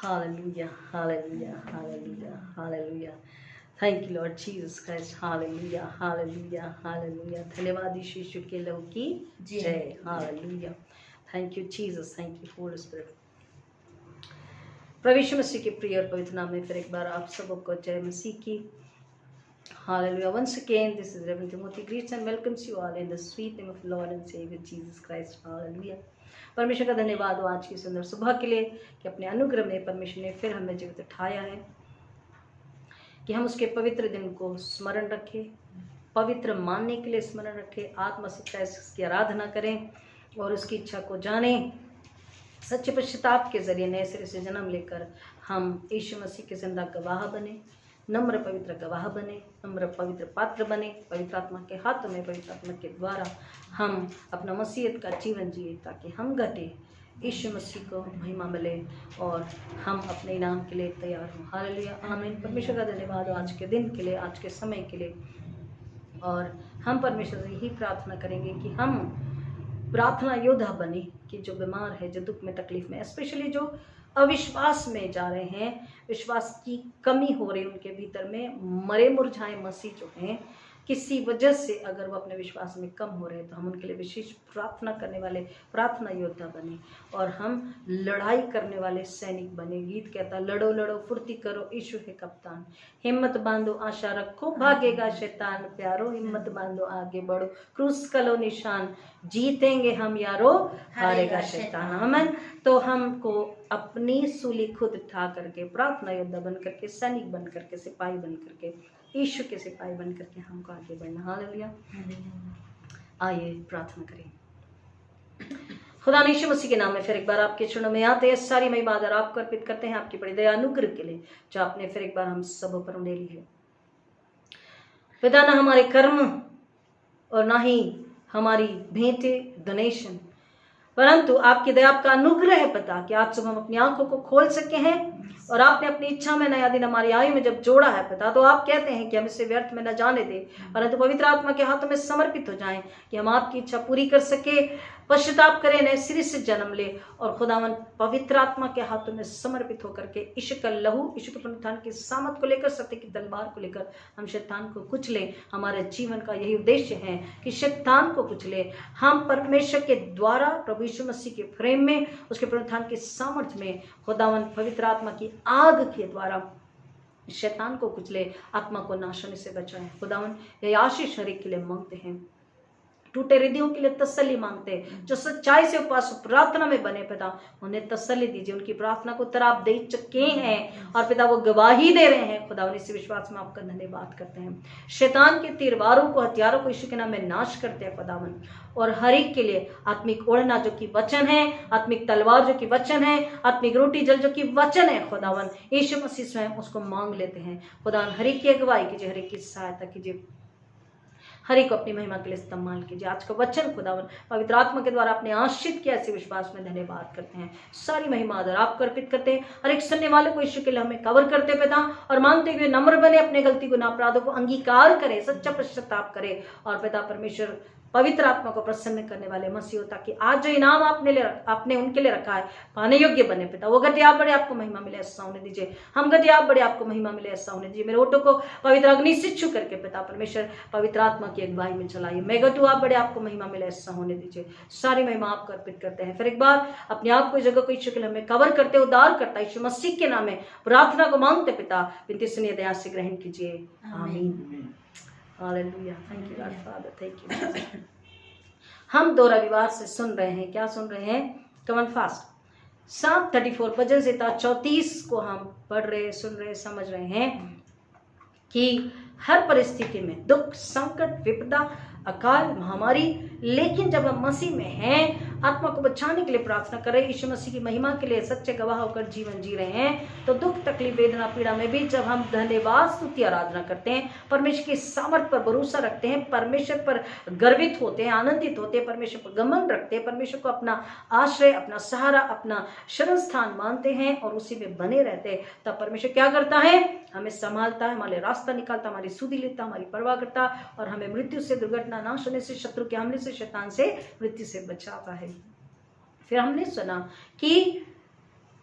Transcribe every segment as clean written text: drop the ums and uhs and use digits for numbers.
Hallelujah, hallelujah, hallelujah, hallelujah. Thank you Lord Jesus Christ. Hallelujah, hallelujah, hallelujah. धन्यवाद यीशु के लहू की जय. Hallelujah. Thank you Jesus, thank you Holy Spirit. प्रभु यीशु मसीह के प्रिय और पवित्र नाम में फिर एक बार आप सबको जय मसीह की. Hallelujah. Once again, this is Reverend Timothy greets and welcomes you all in the sweet name of Lord and Savior Jesus Christ. Hallelujah. परमेश्वर का धन्यवाद हो आज की सुंदर सुबह के लिए कि अपने अनुग्रह में परमेश्वर ने फिर हमें जीवित उठाया है कि हम उसके पवित्र दिन को स्मरण रखें, पवित्र मानने के लिए स्मरण रखें, आत्मसिकता इसकी आराधना करें और उसकी इच्छा को जानें. सच्चे पश्चाताप के जरिए नए सिरे से जन्म लेकर हम यीशु मसीह के जिंदा गवाह बने, नम्र पवित्र गवाह बने, नम्र पवित्र पात्र बने, पवित्र आत्मा के हाथों में पवित्र आत्मा के द्वारा हम अपना मसीहत का जीवन जिए ताकि हम घटे, यीशु मसीह को महिमा मिले और हम अपने इनाम के लिए तैयार हों. हालेलुया, आमीन. परमेश्वर का धन्यवाद आज के दिन के लिए, आज के समय के लिए. और हम परमेश्वर से यही प्रार्थना करेंगे कि हम प्रार्थना योद्धा बने कि जो बीमार है, जो दुख में तकलीफ में, स्पेशली जो अविश्वास में जा रहे हैं, विश्वास की कमी हो रही है उनके भीतर में, मरे मुरझाए मसीह जो हैं किसी वजह से अगर वो अपने विश्वास में कम हो रहे हैं तो हम उनके लिए विशेष प्रार्थना करने वाले प्रार्थना योद्धा बने और हम लड़ाई करने वाले सैनिक बने. गीत कहता है लड़ो लड़ो फुर्ती करो यीशु है कप्तान, हिम्मत बांधो आशा रखो भागेगा शैतान प्यारो, हिम्मत बांधो आगे बढ़ो क्रूस कलो निशान, जीतेंगे हम यारो हारेगा शैतान. आमीन. तो हमको अपनी सूली खुद उठा करके प्रार्थना योद्धा बन करके, सैनिक बन करके, सिपाही बन करके, यीशु के सिपाही बन करके हमको आगे बढ़ना. हालेलुया. आइए प्रार्थना करें. खुदा यीशु मसीह के नाम में फिर एक बार आपके चरणों में आते हैं, सारी महिमा आदर आपको अर्पित करते हैं आपकी बड़ी दया अनुग्रह के लिए जो आपने फिर एक बार हम सब पर उंडेली है. पिता, ना हमारे कर्म और ना ही हमारी भेंटें डोनेशन, परंतु आपकी दया, आपका अनुग्रह है पिता कि आज सुबह हम अपनी आंखों को खोल सके हैं और आपने अपनी इच्छा में नया दिन हमारी आयु में जब जोड़ा है पिता, तो आप कहते हैं कि हम इसे व्यर्थ में न जाने दें परंतु पवित्र आत्मा के हाथों में समर्पित हो जाएं कि हम आपकी इच्छा पूरी कर सके, पश्चाताप करें, नए सिरे से जन्म ले और खुदावन पवित्र आत्मा के हाथों में समर्पित होकर के यीशु का लहू, यीशु के पुनरुत्थान की सामत को लेकर, सत्य की तलवार को लेकर हम शैतान को कुचले. हमारे जीवन का यही उद्देश्य है कि शैतान को कुचले. हम परमेश्वर के द्वारा प्रभु यीशु मसीह के प्रेम में, उसके पुनरुत्थान के सामर्थ्य में, खुदावन पवित्र आत्मा की आग के द्वारा शैतान को कुचले, आत्मा को नाश होने से बचाएं. खुदावन ये आशीष हर एक के लिए मांगते हैं. टूटे हृदयों के लिए तसल्ली मांगते हैं, जो सच्चाई से उपवास प्रार्थना में बने पिता उन्हें तसल्ली दीजिए. उनकी प्रार्थना को उत्तर आप दे चुके हैं और पिता वो गवाही दे रहे हैं. खुदा इसी विश्वास में आपका धन्यवाद करते हैं. शैतान के तीरवारों को, हथियारों को यीशु के नाम में नाश करते हैं खुदावन, और हर एक के लिए आत्मिक ओढ़ना जो कि वचन है, आत्मिक तलवार जो कि वचन है, आत्मिक रोटी जल जो कि वचन है खुदावन, यीशु मसीह स्वयं उसको मांग लेते हैं. खुदावन हर एक की अगुवाई कीजिए, हर एक की सहायता कीजिए, हर एक को अपनी महिमा के लिए इस्तेमाल कीजिए. आज का वचन खुदावन पवित्र आत्मा के द्वारा आपने आशीष किया, ऐसे विश्वास में धन्यवाद करते हैं. सारी महिमा आदर आपको अर्पित करते हैं. हर एक सुनने वाले को यीशु के लिए हमें कवर करते पिता, और मानते हुए नम्र बने, अपने गलती गुनाह अपराधों को अंगीकार करें, सच्चा पश्चाताप करें और पिता परमेश्वर पवित्र आत्मा को प्रसन्न करने वाले मसीह हो, ताकि आज जो इनाम आपने उनके लिए रखा है पाने योग्य बने पिता. वो घटे आप बड़े, आपको महिमा मिले, ऐसा होने दीजिए. हम घटे आप बड़े, आपको महिमा मिले, ऐसा होने दीजिए. मेरे ओटो को पवित्र अग्नि से छू करके पिता परमेश्वर पवित्र आत्मा की अगुवाई में चलाइए. मैं घटू आप बड़े, आपको महिमा मिले, ऐसा होने दीजिए. सारी महिमा आपको अर्पित करते हैं. फिर एक बार अपने आप को जगह को यीशु के लिए हमें कवर करते, उद्धार करता यीशु मसीह के नाम में प्रार्थना को मांगते पिता, विनती सुनिए, दया से ग्रहण कीजिए. आमीन. Hallelujah. Thank you Lord father, thank you. हम 2 रविवार से सुन रहे हैं, क्या सुन रहे हैं? कमन फास्ट 7:34 भजन संहिता 34 को हम पढ़ रहे, सुन रहे, समझ रहे हैं कि हर परिस्थिति में दुख, संकट, विपदा, अकाल, महामारी, लेकिन जब हम मसीह में हैं, आत्मा को बचाने के लिए प्रार्थना कर रहे हैं, यीशु मसीह की महिमा के लिए सच्चे गवाह होकर जीवन जी रहे हैं, तो दुख, तकलीफ, वेदना, पीड़ा में भी जब हम धन्यवाद स्तुति आराधना करते हैं, परमेश्वर के सामर्थ्य पर भरोसा रखते हैं, परमेश्वर पर गर्वित होते हैं, आनंदित होते हैं, परमेश्वर पर गमन रखते हैं, परमेश्वर को अपना आश्रय, अपना सहारा, अपना शरण स्थान मानते हैं और उसी में बने रहते हैं, तब परमेश्वर क्या करता है? हमें संभालता है, हमारे रास्ता निकालता, हमारी सुधि लेता, हमारी परवाह करता और हमें मृत्यु से, दुर्घटना, नाश होने से, शत्रु के हमले से, शैतान से, मृत्यु से बचाता है. फिर हमने सुना कि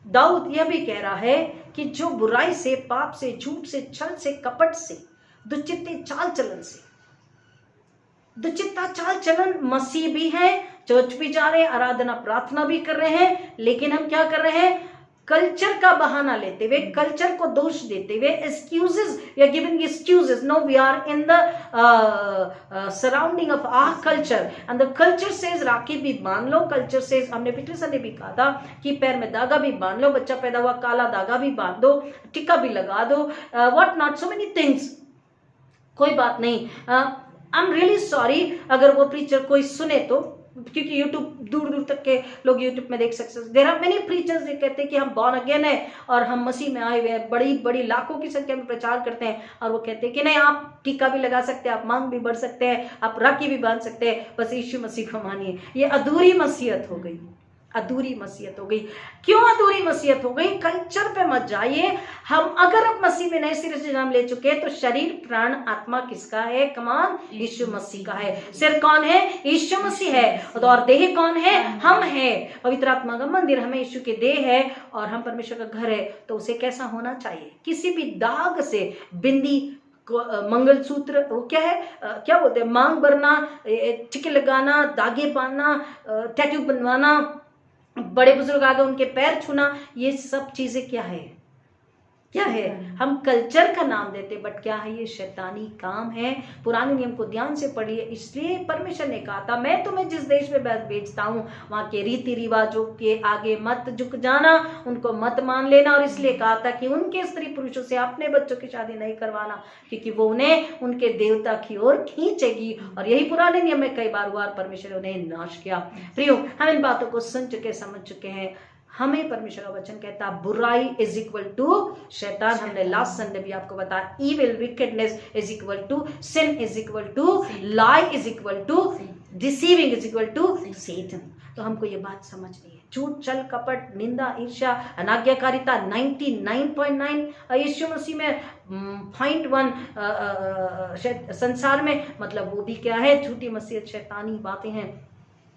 दाऊद यह भी कह रहा है कि जो बुराई से, पाप से, झूठ से, छल से, कपट से, दुचित्ते चाल चलन से, दुचित्ता चाल चलन, मसीह भी हैं, चर्च भी जा रहे हैं, आराधना प्रार्थना भी कर रहे हैं, लेकिन हम क्या कर रहे हैं? कल्चर का बहाना लेते हुए, कल्चर को दोष देते हुए, excuses, we are giving excuses. No, we are in the surrounding of our culture and the culture says rakhi भी बांध लो, कल्चर सेज, हमने पिछले संडे भी कहा था कि पैर में धागा भी बांध लो, बच्चा पैदा हुआ काला धागा भी बांध दो, टिक्का भी लगा दो, what not, so many things. कोई बात नहीं, आई एम रियली सॉरी अगर वो प्रीचर कोई सुने तो, क्योंकि यूट्यूब दूर दूर तक के लोग यूट्यूब में देख सकते हैं. देयर आर मेनी प्रीचर्स जो कहते हैं कि हम बॉर्न अगेन है और हम मसीह में आए हुए हैं, बड़ी बड़ी लाखों की संख्या में प्रचार करते हैं, और वो कहते हैं कि नहीं, आप टीका भी लगा सकते हैं, आप मांग भी बढ़ सकते हैं, आप राखी भी बांध सकते हैं, बस यीशु मसीह को मानिए. ये अधूरी मसीहत हो गई, अधूरी मसीहत हो गई. क्यों अधूरी मसीहत हो गई? कल्चर पे मत जाइए. हम अगर अब मसीह में नए सिरे से जन्म ले चुके हैं तो शरीर, प्राण, आत्मा किसका है? कमान यीशु मसीह का है. सिर कौन है? यीशु मसीह है. और देह कौन है? हम है. पवित्र आत्मा का मंदिर, हमें यीशु के देह है और हम परमेश्वर का घर है. तो उसे कैसा होना चाहिए? किसी भी दाग से, बिंदी, मंगलसूत्र, वो क्या है, क्या बोलते हैं, मांग भरना, टिके लगाना, धागे बांधना, टैटू बनवाना, बड़े बुजुर्ग आ गए उनके पैर छूना, ये सब चीजें क्या है? क्या है? हम कल्चर का नाम देते, बट क्या है? ये शैतानी काम है. पुराने नियम को ध्यान से पढ़िए. इसलिए परमेश्वर ने कहा था, मैं तुम्हें जिस देश में भेजता हूँ वहां के रीति रिवाजों के आगे मत झुक जाना, उनको मत मान लेना. और इसलिए कहा था कि उनके स्त्री पुरुषों से अपने बच्चों की शादी नहीं करवाना, क्योंकि वो उन्हें उनके देवता की ओर खींचेगी. और यही पुराने नियम में कई बार हुआ और परमेश्वर ने उन्हें नाश किया. प्रियो, हम इन बातों को सुन चुके, समझ चुके हैं. हमें परमेश्वर का वचन कहता है बुराई इज इक्वल टू शैतान. हमने लास्ट संडे भी आपको बताया, evil, wickedness is equal to sin, is equal to lie, is equal to deceiving, is equal to Satan. तो हमको ये बात समझनी है. झूठ, छल, कपट, निंदा, ईर्ष्या, अनाज्ञाकारिता 99.9 यीशु मसीह में 0.1 संसार में, मतलब वो भी क्या है? झूठी मसीहत, शैतानी बातें हैं.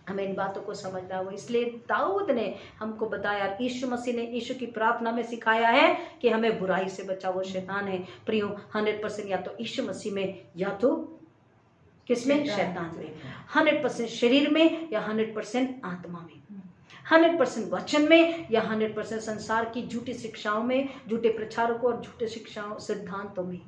हमें इन बातों को समझना हो. इसलिए दाऊद ने हमको बताया, यीशु मसीह ने यीशु की प्रार्थना में सिखाया है कि हमें बुराई से बचाओ, वो शैतान है. प्रियो, 100% या तो यीशु मसीह में या तो किसमें? शैतान में. 100% शरीर में या 100% आत्मा में, 100% वचन में या 100% संसार की झूठी शिक्षाओं में, झूठे प्रचारकों और झूठे शिक्षाओं, सिद्धांतों में.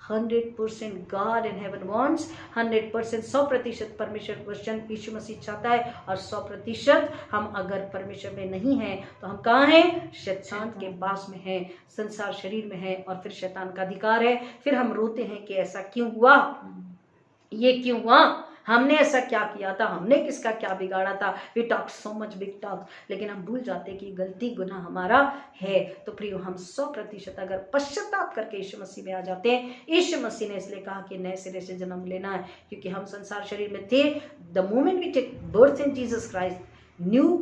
100% God in heaven wants, 100% 100% परमेश्वर वचन यीशु मसीह चाहता है. और 100% हम अगर परमेश्वर में नहीं हैं तो हम कहाँ हैं? शैतान के पास में हैं, संसार शरीर में है और फिर शैतान का अधिकार है. फिर हम रोते हैं कि ऐसा क्यों हुआ, ये क्यों हुआ, हमने ऐसा क्या किया था, हमने किसका क्या बिगाड़ा था. We talk so much big talk, लेकिन हम भूल जाते कि गलती गुनाह हमारा है. तो प्रियो, हम 100% अगर पश्चाताप करके यीशु मसीह में आ जाते हैं. यीशु मसीह ने इसलिए कहा कि नए सिरे से जन्म लेना है, क्योंकि हम संसार शरीर में थे. The moment we take birth in Jesus Christ, new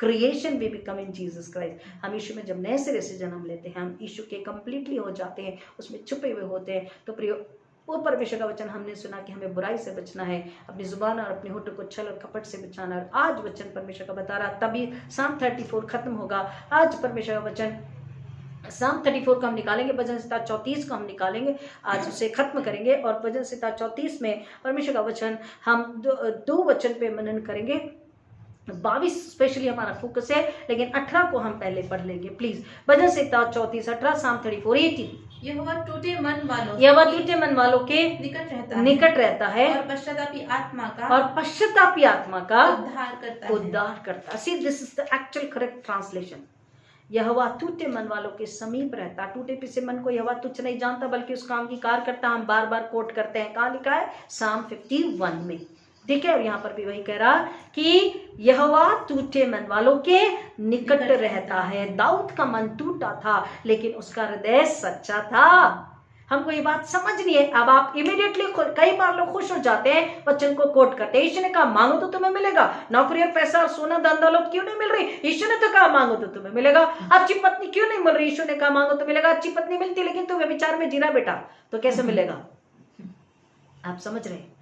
creation we become in Jesus Christ. हम यीशु में जब नए सिरे से जन्म लेते हैं, हम यीशु के कंप्लीटली हो जाते हैं, उसमें छुपे हुए होते हैं. तो प्रियो, वो परमेश्वर का वचन हमने सुना कि हमें बुराई से बचना है, अपनी जुबान और अपने होठों को छल और कपट से बचाना है. आज वचन परमेश्वर का बता रहा, तभी Psalm 34 खत्म होगा. आज परमेश्वर का वचन Psalm 34 को हम निकालेंगे, भजन संहिता 34 को हम निकालेंगे, आज उसे खत्म करेंगे. और भजन संहिता 34 में परमेश्वर का वचन हम दो वचन पे मनन करेंगे. 22 स्पेशली हमारा फोकस है, लेकिन 18 को हम पहले पढ़ लेंगे. Please, bhajan Samhita 34, 18, Psalm 34, 18. यहोवा टूटे मन वालों के निकट रहता है और पश्चातापी आत्मा का उद्धार करता है. See, this is the actual correct translation. यहोवा टूटे मन वालों के समीप रहता. टूटे पिसे मन को यहोवा तुच्छ नहीं जानता, बल्कि उस काम की कार करता. हम बार बार कोट करते हैं. कहाँ लिखा है? Psalm 51 में. ठीक है, और यहाँ पर भी वही कह रहा कि यहोवा टूटे मन वालों के निकट रहता है. दाऊद का मन टूटा था, लेकिन उसका हृदय सच्चा था. हमको ये बात समझनी है. अब आप इमीडिएटली, कई बार लोग खुश हो जाते हैं, वचन को कोट करते हैं. यीशु ने कहा मांगो तो तुम्हें मिलेगा. नौकरी और पैसा और सोना धन दौलत क्यों नहीं मिल रही? यीशु ने तो कहा मांगो तो तुम्हें मिलेगा. अच्छी पत्नी क्यों नहीं मिल रही? यीशु ने कहा मांगो तो मिलेगा. अच्छी पत्नी मिलती, लेकिन तू व्यभिचार में जीना बेटा, तो कैसे मिलेगा? आप समझ रहे हैं?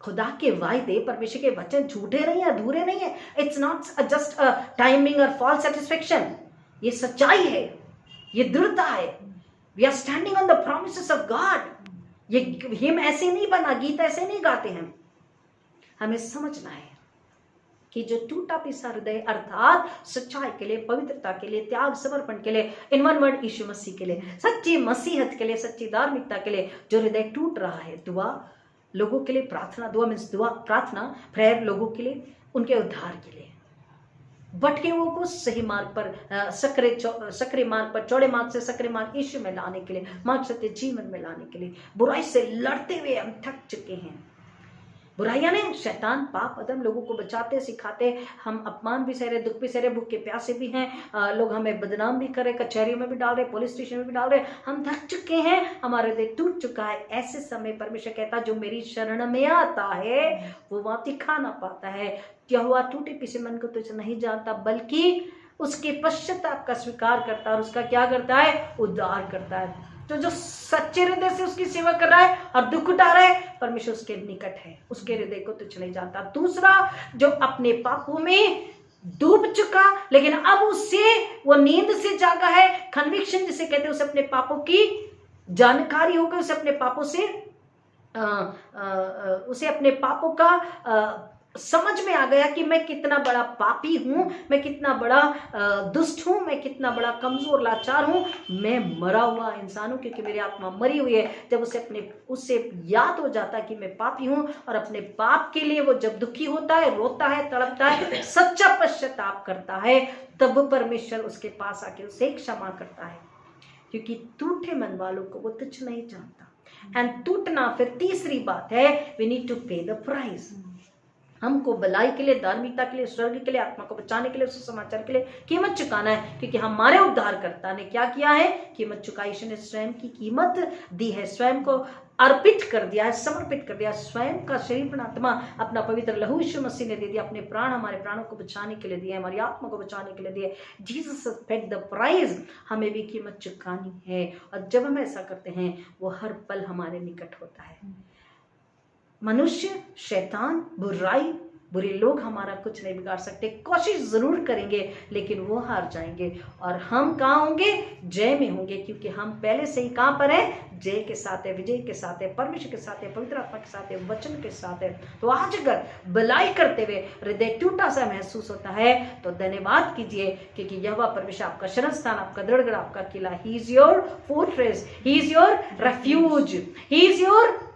खुदा के वायदे, परमेश्वर के वचन झूठे नहीं है, अधूरे नहीं है. It's not just a timing और फॉल्स सेटिस्फेक्शन. ये सच्चाई है, ये दृढ़ता है। We are standing on the promises of God. ये हिम ऐसे नहीं बना, गीत ऐसे नहीं गाते हैं। हमें समझना है कि जो टूटा पिसा हृदय अर्थात सच्चाई के लिए, पवित्रता के लिए, त्याग समर्पण के लिए, इन वन वर्ड यीशु मसीह के लिए, सच्ची मसीहत के लिए, सच्ची धार्मिकता के लिए जो हृदय टूट रहा है, दुआ लोगों के लिए, प्रार्थना, दुआ मीन्स दुआ, प्रार्थना, प्रेयर लोगों के लिए, उनके उद्धार के लिए, भटके हुओं को सही मार्ग पर, सकरे मार्ग पर, चौड़े मार्ग से सकरे मार्ग यीशु में लाने के लिए, मार्ग सत्य जीवन में लाने के लिए। बुराई से लड़ते हुए हम थक चुके हैं। बुराइयां ने, शैतान, पाप, अदम लोगों को बचाते सिखाते, हम अपमान भी सह रहे, दुख भी सह रहे, भूख के प्यासे भी हैं, लोग हमें बदनाम भी कर रहे, कचहरियों में भी डाल रहे, पुलिस स्टेशन में भी डाल रहे, हम थक चुके हैं, हमारा हृदय टूट चुका है। ऐसे समय परमेश्वर कहता जो मेरी शरण में आता है वो वाति खा ना पाता है। क्या हुआ? टूटे पीछे मन को तुझे नहीं जानता, बल्कि उसके पश्चाताप का स्वीकार करता है और उसका क्या करता है? उद्धार करता है। तो जो सच्चे हृदय से उसकी सेवा कर रहा है और दुख उठा रहा है, परमेश्वर उसके निकट है, उसके हृदय को तुच्छ नहीं जानता। दूसरा, जो अपने पापों में डूब चुका लेकिन अब उससे वो नींद से जागा है, कन्विक्शन जिसे कहते हैं, उसे अपने पापों की जानकारी हो गई, उसे अपने पापों से उसे अपने पापों का समझ में आ गया कि मैं कितना बड़ा पापी हूं, मैं कितना बड़ा दुष्ट हूं, मैं कितना बड़ा कमजोर लाचार हूं, मैं मरा हुआ इंसान हूं क्योंकि मेरी आत्मा मरी हुई है। जब उससे याद हो जाता है कि मैं पापी हूं और अपने पाप के लिए वो जब दुखी होता है, रोता है, तड़पता है, सच्चा पश्चाताप करता है, तब परमेश्वर उसके पास आके उसे क्षमा करता है, क्योंकि टूटे मन वालों को वो तुच्छ नहीं जानता। एंड टूटना, फिर तीसरी बात है, वी नीड टू पे द प्राइस। हमको भलाई के लिए, धार्मिकता के लिए, स्वर्ग के लिए, आत्मा को बचाने के लिए, सुसमाचार के लिए कीमत चुकाना है, क्योंकि हमारे उद्धारकर्ता ने क्या किया है? कीमत चुकाई। यीशु ने स्वयं की कीमत दी है, स्वयं को अर्पित कर दिया है, समर्पित कर दिया, स्वयं का शरीर, आत्मा, अपना पवित्र लहू यीशु मसीह ने दे दिया, अपने प्राण हमारे प्राणों को बचाने के लिए दिए, हमारी आत्मा को बचाने के लिए दिए। Jesus has paid the price. हमें भी कीमत चुकानी है, और जब हम ऐसा करते हैं वो हर पल हमारे निकट होता है। मनुष्य, शैतान, बुराई, बुरे लोग हमारा कुछ नहीं बिगाड़ सकते। कोशिश जरूर करेंगे लेकिन वो हार जाएंगे, और हम कहाँ होंगे? जय में होंगे, क्योंकि हम पहले से ही कहाँ पर हैं? जय के साथ है, विजय के साथ है, परमेश्वर के साथ है, पवित्र आत्मा के साथ है, वचन के साथ है। तो आज अगर भलाई करते हुए हृदय टूटा सा महसूस होता है तो धन्यवाद कीजिए, क्योंकि यहोवा परमेश्वर आपका शरण स्थान, आपका दृढ़, आपका किला, he is your fortress, he is your refuge, he is your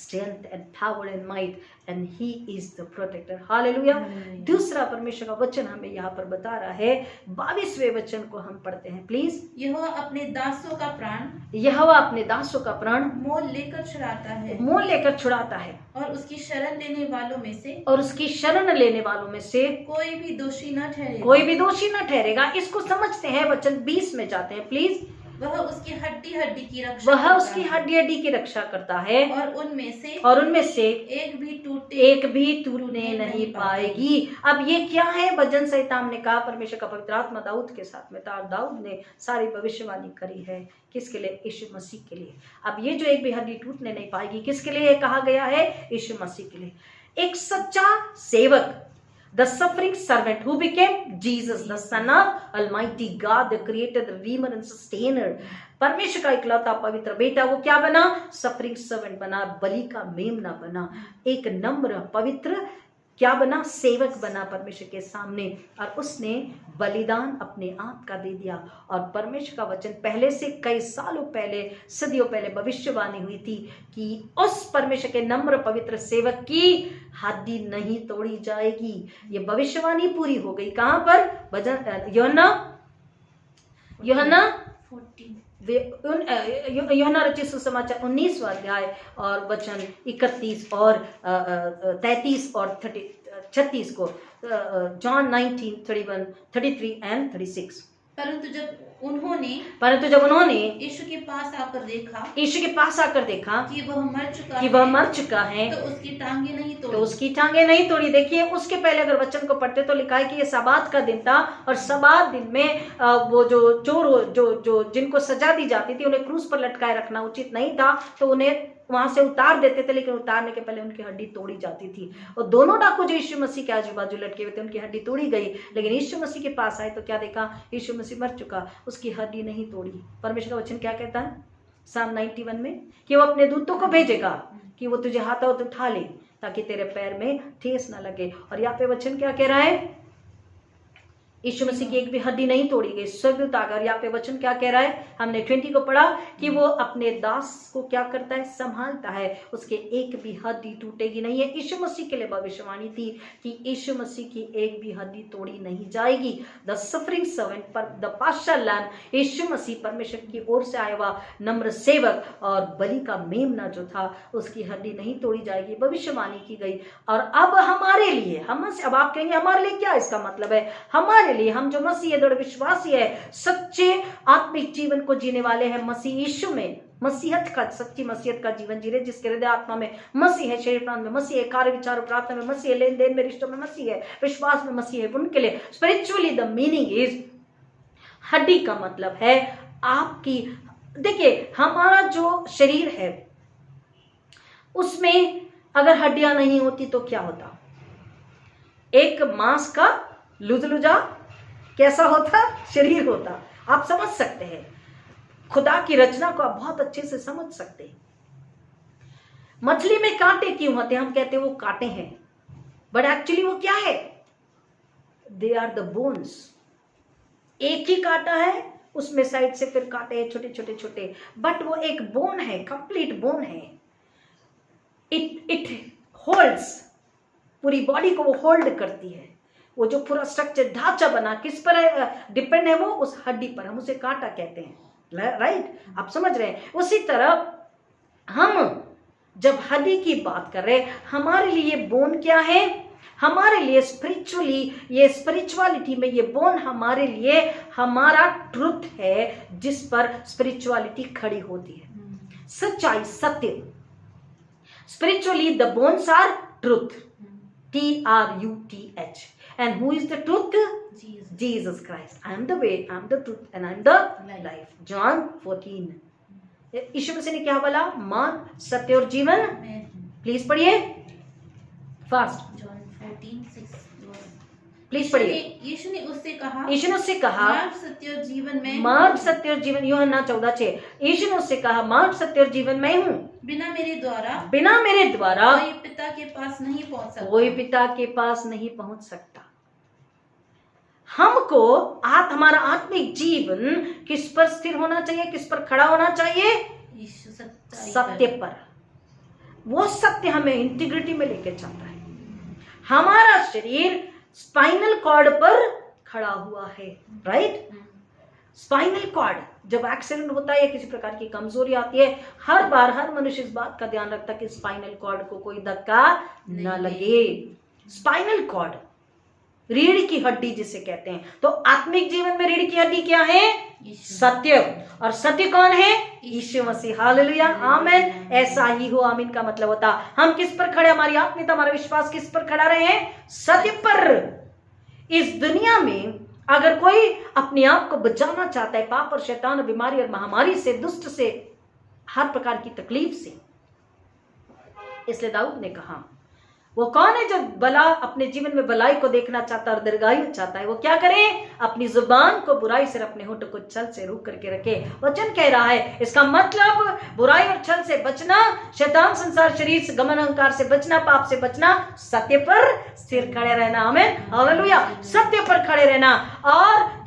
strength and power and might, and he is the protector. Hallelujah. दूसरा परमेश्वर का वचन हमें यहाँ पर बता रहा है, 22वें वचन को हम पढ़ते हैं प्लीज। यहोवा अपने दासों का प्राण, यहोवा अपने दासों का प्राण मोल लेकर छुड़ाता है, मोल लेकर छुड़ाता है, और उसकी शरण लेने वालों में से, और उसकी शरण लेने वालों में से कोई भी दोषी न ठहरेगा, कोई भी दोषी न ठहरेगा। इसको समझते हैं, वचन 20 में जाते हैं प्लीज। वह उसकी हड्डी हड्डी की रक्षा, वह उसकी हड्डी हड्डी की रक्षा करता है, और उनमें से एक भी टूटने नहीं पाएगी। अब ये क्या है? भजन संहिता हमने कहा परमेश्वर का पवित्र आत्मा दाऊद के साथ में था, दाऊद ने सारी भविष्यवाणी करी है। किसके लिए? यीशु मसीह के लिए। अब ये जो एक भी हड्डी टूटने नहीं पाएगी, किसके लिए कहा गया है? यीशु मसीह के लिए। एक सच्चा सेवक, the suffering servant who became Jesus, the son of Almighty God, the creator, the redeemer and sustainer. परमेश्वर का इकलौता पवित्र बेटा, वो क्या बना? सफरिंग सर्वेंट बना, बलि का मेमना बना, एक नम्र पवित्र क्या बना? सेवक बना परमेश्वर के सामने, और उसने बलिदान अपने आप का दे दिया। और परमेश्वर का वचन पहले से, कई सालों पहले, सदियों पहले भविष्यवाणी हुई थी कि उस परमेश्वर के नम्र पवित्र सेवक की हड्डी नहीं तोड़ी जाएगी। ये भविष्यवाणी पूरी हो गई। कहां पर? भजन यूहन्ना रचित सुसमाचार 19वां अध्याय और वचन 31 और 33 और 36 को, जॉन 19, 33 एंड 36। परंतु जब उन्होंने यीशु के पास आकर देखा कि वह मर चुका है, तो उसकी टांगे नहीं तोड़ी। देखिए, उसके पहले अगर वचन को पढ़ते तो लिखा है कि ये सबात का दिन था, और सबात दिन में वो जो चोर जो जिनको सजा दी जाती थी उन्हें क्रूस पर लटकाए रखना उचित नहीं था, तो उन्हें वहां से उतार देते थे, लेकिन उतारने के पहले उनकी हड्डी तोड़ी जाती थी। और दोनों डाकू जो यीशु मसीह के आजू बाजू लटके हुए थे, उनकी हड्डी तोड़ी गई, लेकिन यीशु मसीह के पास आए तो क्या देखा? यीशु मसीह मर चुका, उसकी हड्डी नहीं तोड़ी। परमेश्वर का वचन क्या कहता है साम 91 में? कि वो अपने दूतों को भेजेगा कि वो तुझे हाथों हाथ उठा ले ताकि तेरे पैर में ठेस ना लगे। और यहाँ पे वचन क्या कह रहा है? यीशु मसीह की एक भी हड्डी नहीं तोड़ी गई, स्वर्गदूत आ गया। और यहाँ पे वचन क्या कह रहा है? हमने 20 को पढ़ा कि वो अपने दास को क्या करता है? संभालता है, उसके एक भी हड्डी टूटेगी नहीं है। यीशु मसीह के लिए भविष्यवाणी थी कि यीशु मसीह की एक भी हड्डी तोड़ी नहीं जाएगी। द सफरिंग सर्वेंट, पर द पास्चर लैम्ब, यीशु मसीह परमेश्वर की ओर से आया हुआ नम्र सेवक और बलि का मेमना जो था, उसकी हड्डी नहीं तोड़ी जाएगी, भविष्यवाणी की गई। और अब हमारे लिए, अब आप कहेंगे हमारे लिए क्या इसका मतलब है? हमारे लिए, हम जो मसीह दृढ़ विश्वासी है, सच्चे आत्मिक जीवन को जीने वाले हैं, मसीह यीशु में मसीहत का, सच्ची मसीहत का जीवन जी रहे, जिसके हृदय आत्मा में मसीह है, शरीर प्राण में मसीह है, कार्य विचार प्रार्थना में मसीह है, लेन देन में रिश्तों में मसीह है, विश्वास में मसीह है, उनके लिए स्पिरिचुअली द मीनिंग इज, हड्डी का मतलब है आपकी, देखिए हमारा जो शरीर है उसमें अगर हड्डियां नहीं होती तो क्या होता? एक मांस का लुजलुजा कैसा होता? शरीर होता। आप समझ सकते हैं, खुदा की रचना को आप बहुत अच्छे से समझ सकते हैं। मछली में कांटे क्यों होते हैं? हम कहते हैं वो कांटे हैं, बट एक्चुअली वो क्या है? They are the bones. एक ही कांटा है, उसमें साइड से फिर कांटे हैं छोटे छोटे छोटे, बट वो एक बोन है, कंप्लीट बोन है। इट होल्ड्स, पूरी बॉडी को वो होल्ड करती है। वो जो पूरा स्ट्रक्चर, ढांचा बना, किस पर डिपेंड है? वो उस हड्डी पर, हम उसे कांटा कहते हैं, राइट? आप समझ रहे हैं? उसी तरह हम जब हड्डी की बात कर रहे हैं, हमारे लिए बोन क्या है? हमारे लिए स्पिरिचुअली, ये स्पिरिचुअलिटी में ये बोन हमारे लिए हमारा ट्रुथ है, जिस पर स्पिरिचुअलिटी खड़ी होती है, सच्चाई, सत्य। Spiritually the bones R Truth, TRUTH. And who is the truth? Jesus Christ. I am the way, I am the truth, and I am the life. John 14. यीशु मसीह ने क्या बोला? मार्ग, सत्य और जीवन। प्लीज पढ़िए फास्ट। John 14:6. प्लीज पढ़िए। यीशु ने उससे कहा, मार्ग, सत्य और जीवन मैं, मार्ग, सत्य और जीवन, यूहन्ना 14:6। यीशु ने उससे कहा, मार्ग, सत्य और जीवन मैं हूँ, बिना मेरे द्वारा कोई पिता के पास नहीं पहुंच सकता। कोई पिता के पास नहीं पहुंच सकता। हमको हमारा आत्मिक जीवन किस पर स्थिर होना चाहिए? किस पर खड़ा होना चाहिए? सत्य पर। वो सत्य हमें इंटीग्रिटी में लेके चलता है। हमारा शरीर स्पाइनल कॉर्ड पर खड़ा हुआ है, राइट? स्पाइनल कॉर्ड जब एक्सीडेंट होता है या किसी प्रकार की कमजोरी आती है, हर बार हर मनुष्य इस बात का ध्यान रखता है कि स्पाइनल कॉर्ड को कोई धक्का न लगे। स्पाइनल कॉर्ड, रीढ़ की हड्डी जिसे कहते हैं। तो आत्मिक जीवन में रीढ़ की हड्डी क्या है? सत्य। और सत्य कौन है? यीशु मसीह। हालेलुया, आमीन। ऐसा ही हो, आमीन का मतलब होता हम किस पर खड़े? हमारी आत्मीयता, हमारा विश्वास किस पर खड़ा रहे हैं? सत्य पर। इस दुनिया में अगर कोई अपने आप को बचाना चाहता है पाप और शैतान और बीमारी और महामारी से, दुष्ट से, हर प्रकार की तकलीफ से, इसलिए दाऊद ने कहा, वो कौन है जो भला अपने जीवन में भलाई को देखना चाहता है और दीर्घायु चाहता है? वो क्या करे? अपनी जुबान को बुराई से, अपने होठ को छल से रोक करके रखे। वचन कह रहा है, इसका मतलब बुराई और छल से बचना, शैतान, संसार, शरीर से, गमन, अहंकार से बचना, पाप से बचना, सत्य पर स्थिर खड़े रहना। आमीन, हालेलुया। सत्य पर खड़े रहना। और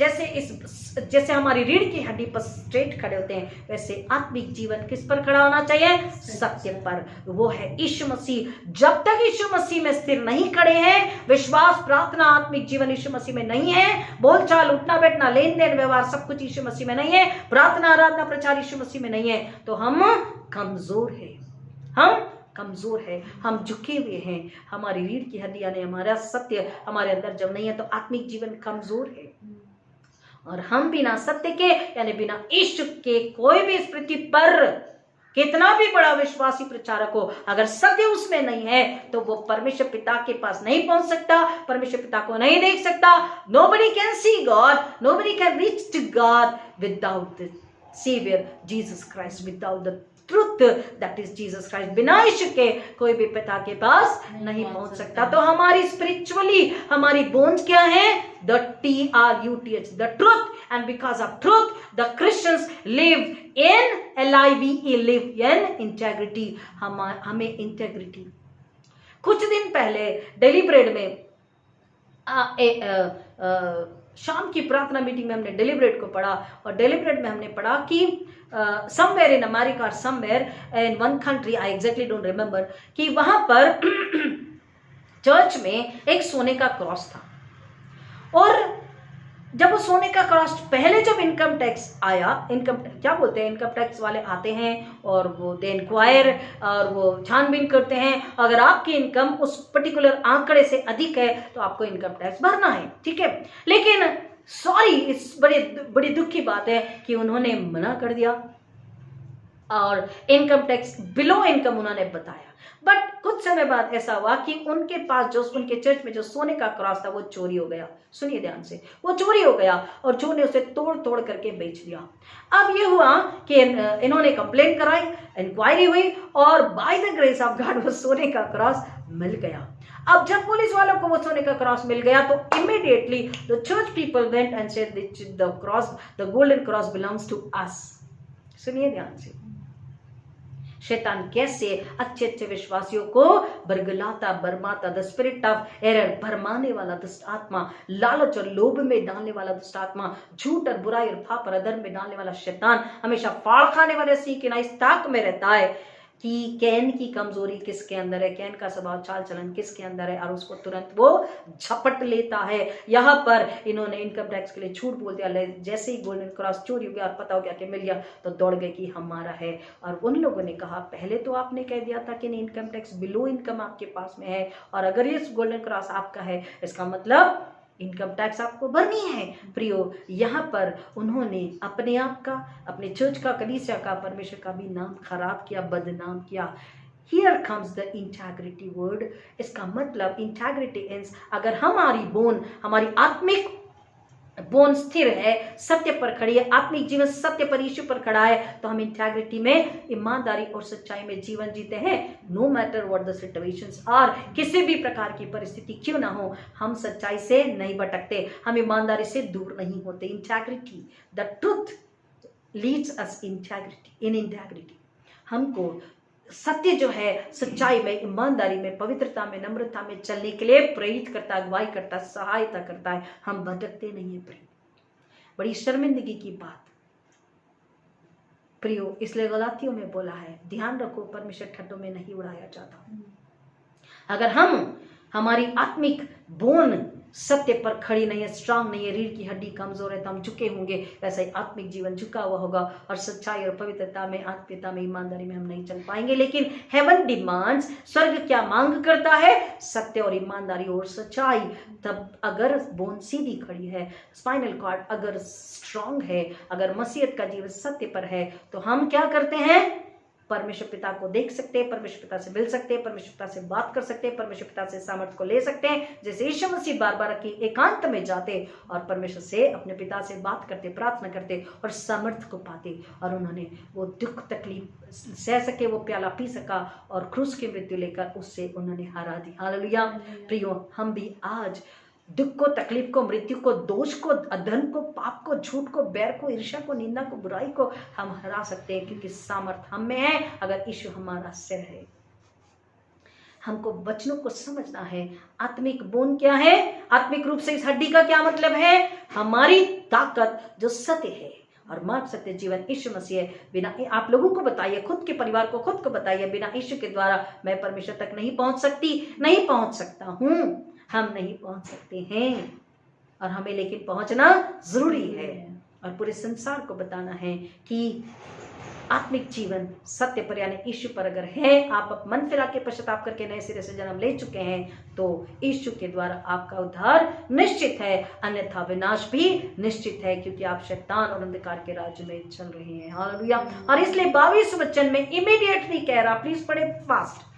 जैसे हमारी रीढ़ की हड्डी पर स्ट्रेट खड़े होते हैं, वैसे आत्मिक जीवन किस पर खड़ा होना चाहिए? सत्य पर। वो है यीशु मसीह। जब तक यीशु मसीह में स्थिर नहीं खड़े हैं, विश्वास, प्रार्थना, आत्मिक जीवन यीशु मसीह में नहीं है, बोलचाल, उठना बैठना, लेन देन, व्यवहार, सब कुछ यीशु मसीह में नहीं है, प्रार्थना, आराधना, प्रचार यीशु मसीह में नहीं है, तो हम कमजोर हैं। हम कमजोर है, हम झुके हुए हैं। हमारी रीढ़ की हड्डी यानी हमारा सत्य हमारे अंदर जब नहीं है, तो आत्मिक जीवन कमजोर है। और हम बिना सत्य के यानी बिना यीशु के, कोई भी इस पृथ्वी पर कितना भी बड़ा विश्वासी प्रचारक हो, अगर सत्य उसमें नहीं है, तो वो परमेश्वर पिता के पास नहीं पहुंच सकता, परमेश्वर पिता को नहीं देख सकता। Nobody can see God, nobody can reach to God without the Savior Jesus Christ, without the truth that is Jesus Christ. बिना यीशु के कोई भी पिता के पास नहीं पहुंच सकता। तो हमारी स्पिरिचुअली हमारी बोन्स क्या है? The TRUTH, the truth. And because of truth the Christians live in LIVE, live in integrity. हमें इंटेग्रिटी। कुछ दिन पहले डेली ब्रेड में शाम की प्रार्थना मीटिंग में हमने डेली ब्रेड को पढ़ा, और डेली ब्रेड में हमने पढ़ा कि समवेयर इन अमेरिका और somewhere in one country, I exactly don't remember, कि वहां पर चर्च में एक सोने का क्रॉस था। और जब वो सोने का क्रॉस, पहले जब इनकम टैक्स आया, इनकम क्या बोलते हैं, इनकम टैक्स वाले आते हैं और वो दे इंक्वायर और वो छानबीन करते हैं, अगर आपकी इनकम उस पर्टिकुलर आंकड़े से अधिक है तो आपको इनकम टैक्स भरना है, ठीक है। लेकिन सॉरी, इस बड़ी दुख की बात है कि उन्होंने मना कर दिया और इनकम टैक्स बिलो इनकम उन्होंने बताया। बट कुछ समय बाद ऐसा हुआ कि उनके पास जो उनके चर्च में जो सोने का क्रॉस था वो चोरी हो गया। सुनिए ध्यान से, वो चोरी हो गया और चोर ने उसे तोड़ तोड़ करके बेच दिया। अब ये हुआ कि इन्होंने कंप्लेन कराई, इंक्वायरी हुई और by the grace of God वो सोने का क्रॉस मिल गया। अब जब पुलिस वालों को वो सोने का क्रॉस मिल गया तो immediately the church people went and said the cross, the golden cross belongs to us. सुनिए ध्यान से, शैतान कैसे अच्छे अच्छे विश्वासियों को बरगलाता, बरमाता, द स्पिरिट ऑफ एरर, भरमाने वाला दुष्ट आत्मा, लालच और लोभ में डालने वाला दुष्ट आत्मा, झूठ और बुराई और पाप और अधर्म में डालने वाला शैतान हमेशा फाड़ खाने वाले सी के इस ताक में रहता है कि कैन की कमजोरी किसके अंदर है, कैन का स्वभाव चाल चलन किसके अंदर है, और उसको तुरंत वो झपट लेता है। यहाँ पर इन्होंने इनकम टैक्स के लिए झूठ बोल दिया, जैसे ही गोल्डन क्रॉस चोरी हो गया और पता हो गया कि मिल गया तो दौड़ गए कि हमारा है। और उन लोगों ने कहा पहले तो आपने कह दिया था कि नहीं, इनकम टैक्स बिलो इनकम आपके पास में है, और अगर ये गोल्डन क्रॉस आपका है इसका मतलब इनकम टैक्स आपको भरनी है। प्रियो, यहाँ पर उन्होंने अपने आप का, अपने चर्च का, कलीसिया का, परमेश्वर का भी नाम खराब किया, बदनाम किया। Here comes the integrity word। इसका मतलब इंटेग्रिटी मींस अगर हमारी बोन, हमारी आत्मिक बोन स्थिर है, सत्य पर खड़ी है, आत्मिक जीवन सत्य पर, यीशु पर खड़ा है, तो हम इंटेग्रिटी में, ईमानदारी और सच्चाई में जीवन जीते हैं। No matter what the situations are, किसी भी प्रकार की परिस्थिति क्यों ना हो, हम सच्चाई से नहीं भटकते, हम ईमानदारी से दूर नहीं होते। Integrity, the truth leads us integrity, in integrity हमको सत्य जो है, सच्चाई में, ईमानदारी में, पवित्रता में, नम्रता में चलने के लिए प्रेरित करता, अगुवाई करता, सहायता करता है। हम भटकते नहीं है प्रियो। बड़ी शर्मिंदगी की बात प्रियो, इसलिए गलातियों में बोला है, ध्यान रखो परमेश्वर ठट्टों में नहीं उड़ाया जाता। अगर हमारी आत्मिक बोन सत्य पर खड़ी नहीं है, स्ट्रांग नहीं है, रीढ़ की हड्डी कमजोर है, तो हम झुके होंगे, वैसा ही आत्मिक जीवन झुका हुआ होगा और सच्चाई और पवित्रता में, आत्मीयता में, ईमानदारी में हम नहीं चल पाएंगे। लेकिन हेवन डिमांड्स, स्वर्ग क्या मांग करता है? सत्य और ईमानदारी और सच्चाई। तब अगर बोन सीधी खड़ी है, स्पाइनल कॉर्ड अगर स्ट्रांग है, अगर मसीहत का जीवन सत्य पर है, तो हम क्या करते हैं? परमेश्वर पिता को देख सकते हैं, परमेश्वर पिता से मिल सकते हैं, परमेश्वर पिता से बात कर सकते हैं, परमेश्वर पिता से सामर्थ्य को ले सकते हैं, जैसे यीशु मसीह बार बार की एकांत में जाते और परमेश्वर से, अपने पिता से बात करते, प्रार्थना करते और सामर्थ्य को पाते, और उन्होंने वो दुख तकलीफ सह सके, वो प्याला पी सका और क्रूस की मृत्यु लेकर उससे उन्होंने हरा दी। हालेलुया। प्रियो, हम भी आज दुख को, तकलीफ को, मृत्यु को, दोष को, अधर्म को, पाप को, झूठ को, बैर को, ईर्ष्या को, निंदा को, बुराई को हम हरा सकते हैं, क्योंकि सामर्थ हम में है अगर यीशु हमारा सिर है। हमको वचनों को समझना है। आत्मिक बोन क्या है? आत्मिक रूप से इस हड्डी का क्या मतलब है? हमारी ताकत जो सत्य है और मार्ग सत्य जीवन यीशु मसीह है। बिना, आप लोगों को बताइए, खुद के परिवार को खुद को बताइए, बिना यीशु के द्वारा मैं परमेश्वर तक नहीं पहुंच सकती, नहीं पहुंच सकता हूँ, हम नहीं पहुंच सकते हैं, और हमें लेकिन पहुंचना जरूरी है और पूरे संसार को बताना है कि आत्मिक जीवन सत्य पर यानी यीशु पर अगर है, आप मन फिरा के पश्चाताप करके नए सिरे से जन्म ले चुके हैं, तो यीशु के द्वारा आपका उद्धार निश्चित है, अन्यथा विनाश भी निश्चित है, क्योंकि आप शैतान और अंधकार के राज्य में चल रहे हैं। हालेलुया। और इसलिए 22 वचन में इमीडिएटली कह रहा, प्लीज पढ़े फास्ट,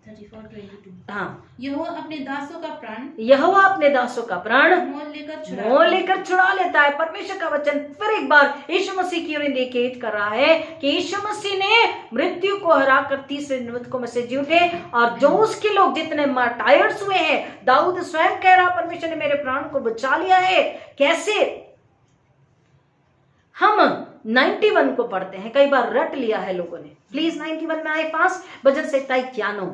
34:22 हाँ, यहोवा अपने दासों का प्राण यहोवा अपने दासों का प्राण मोल लेकर लेकर छुड़ा लेता है। परमेश्वर का वचन फिर एक बार यीशु मसीह की ओर इंडिकेट कर रहा है कि यीशु मसीह ने मृत्यु को हराकर तीसरे मृतकों में से जी उठे, और जो उसके लोग जितने मार्टायर्स हुए हैं, दाऊद स्वयं कह रहा परमेश्वर ने मेरे प्राण को बचा लिया है। कैसे? हम 91 को पढ़ते हैं, कई बार रट लिया है लोगों ने। प्लीज 91 में आए फास्ट, भजन संहिता 91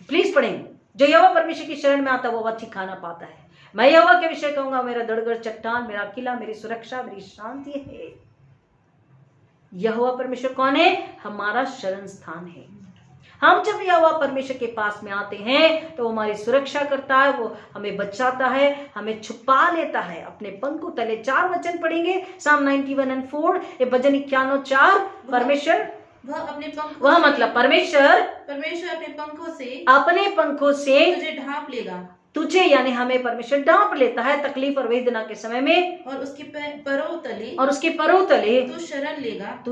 प्लीज पढ़ेंगे। जो यहोवा परमेश्वर की शरण में आता है वो वह ठिकाना पाता है। मैं यहोवा के विषय कहूंगा, मेरा दड़गड़ चट्टान, मेरा किला, मेरी सुरक्षा, मेरी शांति है। यहोवा परमेश्वर कौन है? हमारा शरण स्थान है। हम जब यहोवा परमेश्वर के पास में आते हैं तो वो हमारी सुरक्षा करता है, वो हमें बचाता है, हमें छुपा लेता है अपने पंखों तले। 4 वचन पढ़ेंगे, Psalm 91:4, ये भजन 91:4। परमेश्वर वह मतलब परमेश्वर अपने पंखों से तुझे ढांप लेगा, तुझे यानी हमें परमेश्वर ढांप लेता है तकलीफ और वेदना के समय में, और उसके परों तले तू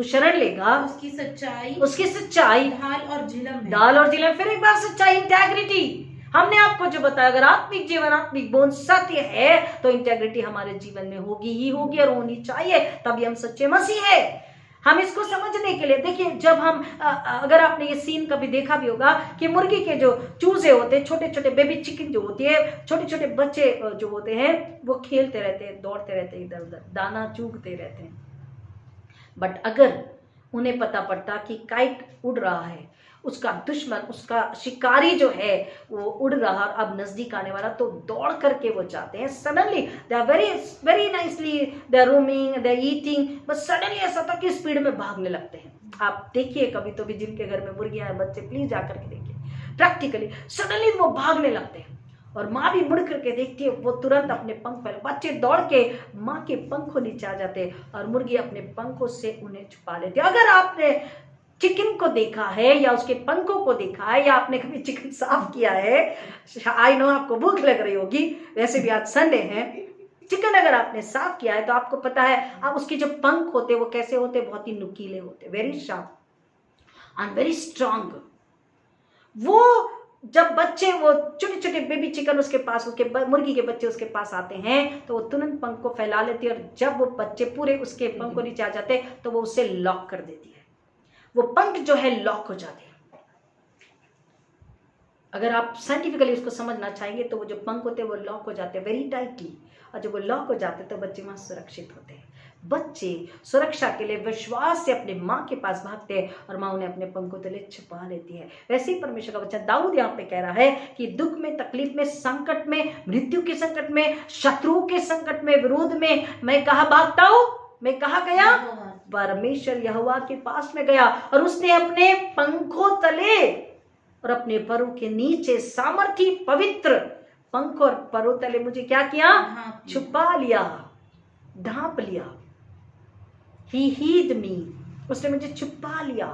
शरण लेगा, उसकी सच्चाई ढाल और झिलम। फिर एक बार सच्चाई, इंटेग्रिटी। हमने आपको जो बताया, अगर आत्मिक जीवन, आत्मिक बोध सत्य है तो इंटेग्रिटी हमारे जीवन में होगी ही होगी और होनी चाहिए, तभी हम सच्चे मसीह है। हम इसको समझने के लिए देखिए, जब हम अगर आपने ये सीन कभी देखा भी होगा कि मुर्गी के जो चूजे होते हैं, छोटे छोटे बेबी चिकन जो होती है, छोटे छोटे बच्चे जो होते हैं, वो खेलते रहते हैं, दौड़ते रहते हैं, इधर उधर दाना चूगते रहते हैं। बट अगर उन्हें पता पड़ता कि काइट उड़ रहा है, उसका दुश्मन, उसका शिकारी जो है वो उड़ रहा और अब नजदीक आने वाला, तो दौड़ करके वो जाते हैं। Suddenly they are very nicely they are roaming, they are eating, बस सडनली ऐसा था कि स्पीड में भागने लगते हैं। आप देखिए कभी तो भी जिनके घर में मुर्गियां हैं, बच्चे प्लीज जाकर के देखिए, प्रैक्टिकली सडनली वो भागने लगते हैं और माँ भी मुड़ करके देखती है, वो तुरंत अपने पंख फैला, बच्चे दौड़ के माँ के पंखों नीचे आ जाते हैं और मुर्गी अपने पंखों से उन्हें छुपा लेती है। अगर आपने चिकन को देखा है या उसके पंखों को देखा है या आपने कभी चिकन साफ किया है, आई नो आपको भूख लग रही होगी, वैसे भी आज संडे है। चिकन अगर आपने साफ किया है तो आपको पता है अब उसके जो पंख होते वो कैसे होते, बहुत ही नुकीले होते, very sharp and very strong. वो जब बच्चे, वो छोटे छोटे बेबी चिकन उसके पास, उसके मुर्गी के बच्चे उसके पास आते हैं तो वो तुरंत पंख को फैला लेती है, और जब वो बच्चे पूरे उसके पंख को नीचे आ जाते हैं तो वो उसे लॉक कर देती है, वो पंख जो है लॉक हो जाते हैं। अगर आप साइंटिफिकली उसको समझना चाहेंगे तो वो जो पंख होते हैं वो लॉक हो जाते हैं वेरी टाइटली, और जब वो लॉक हो जाते हैं तो बच्चे वहां सुरक्षित होते हैं। बच्चे सुरक्षा के लिए विश्वास से अपने माँ के पास भागते हैं और माँ उन्हें अपने पंखों तले छुपा लेती है। वैसे ही परमेश्वर का वचन दाऊद यहाँ पे कह रहा है कि दुख में, तकलीफ में, संकट में, मृत्यु के संकट में, शत्रुओं के संकट में, विरोध में मैं कहाँ भागता हूँ? मैं कहाँ गया? परमेश्वर यहोवा के पास में गया, और उसने अपने पंखों तले और अपने परों के नीचे सामर्थी पवित्र पंख और परों तले मुझे क्या किया? छुपा लिया, ढांप लिया। He hid me, उसने मुझे छुपा लिया।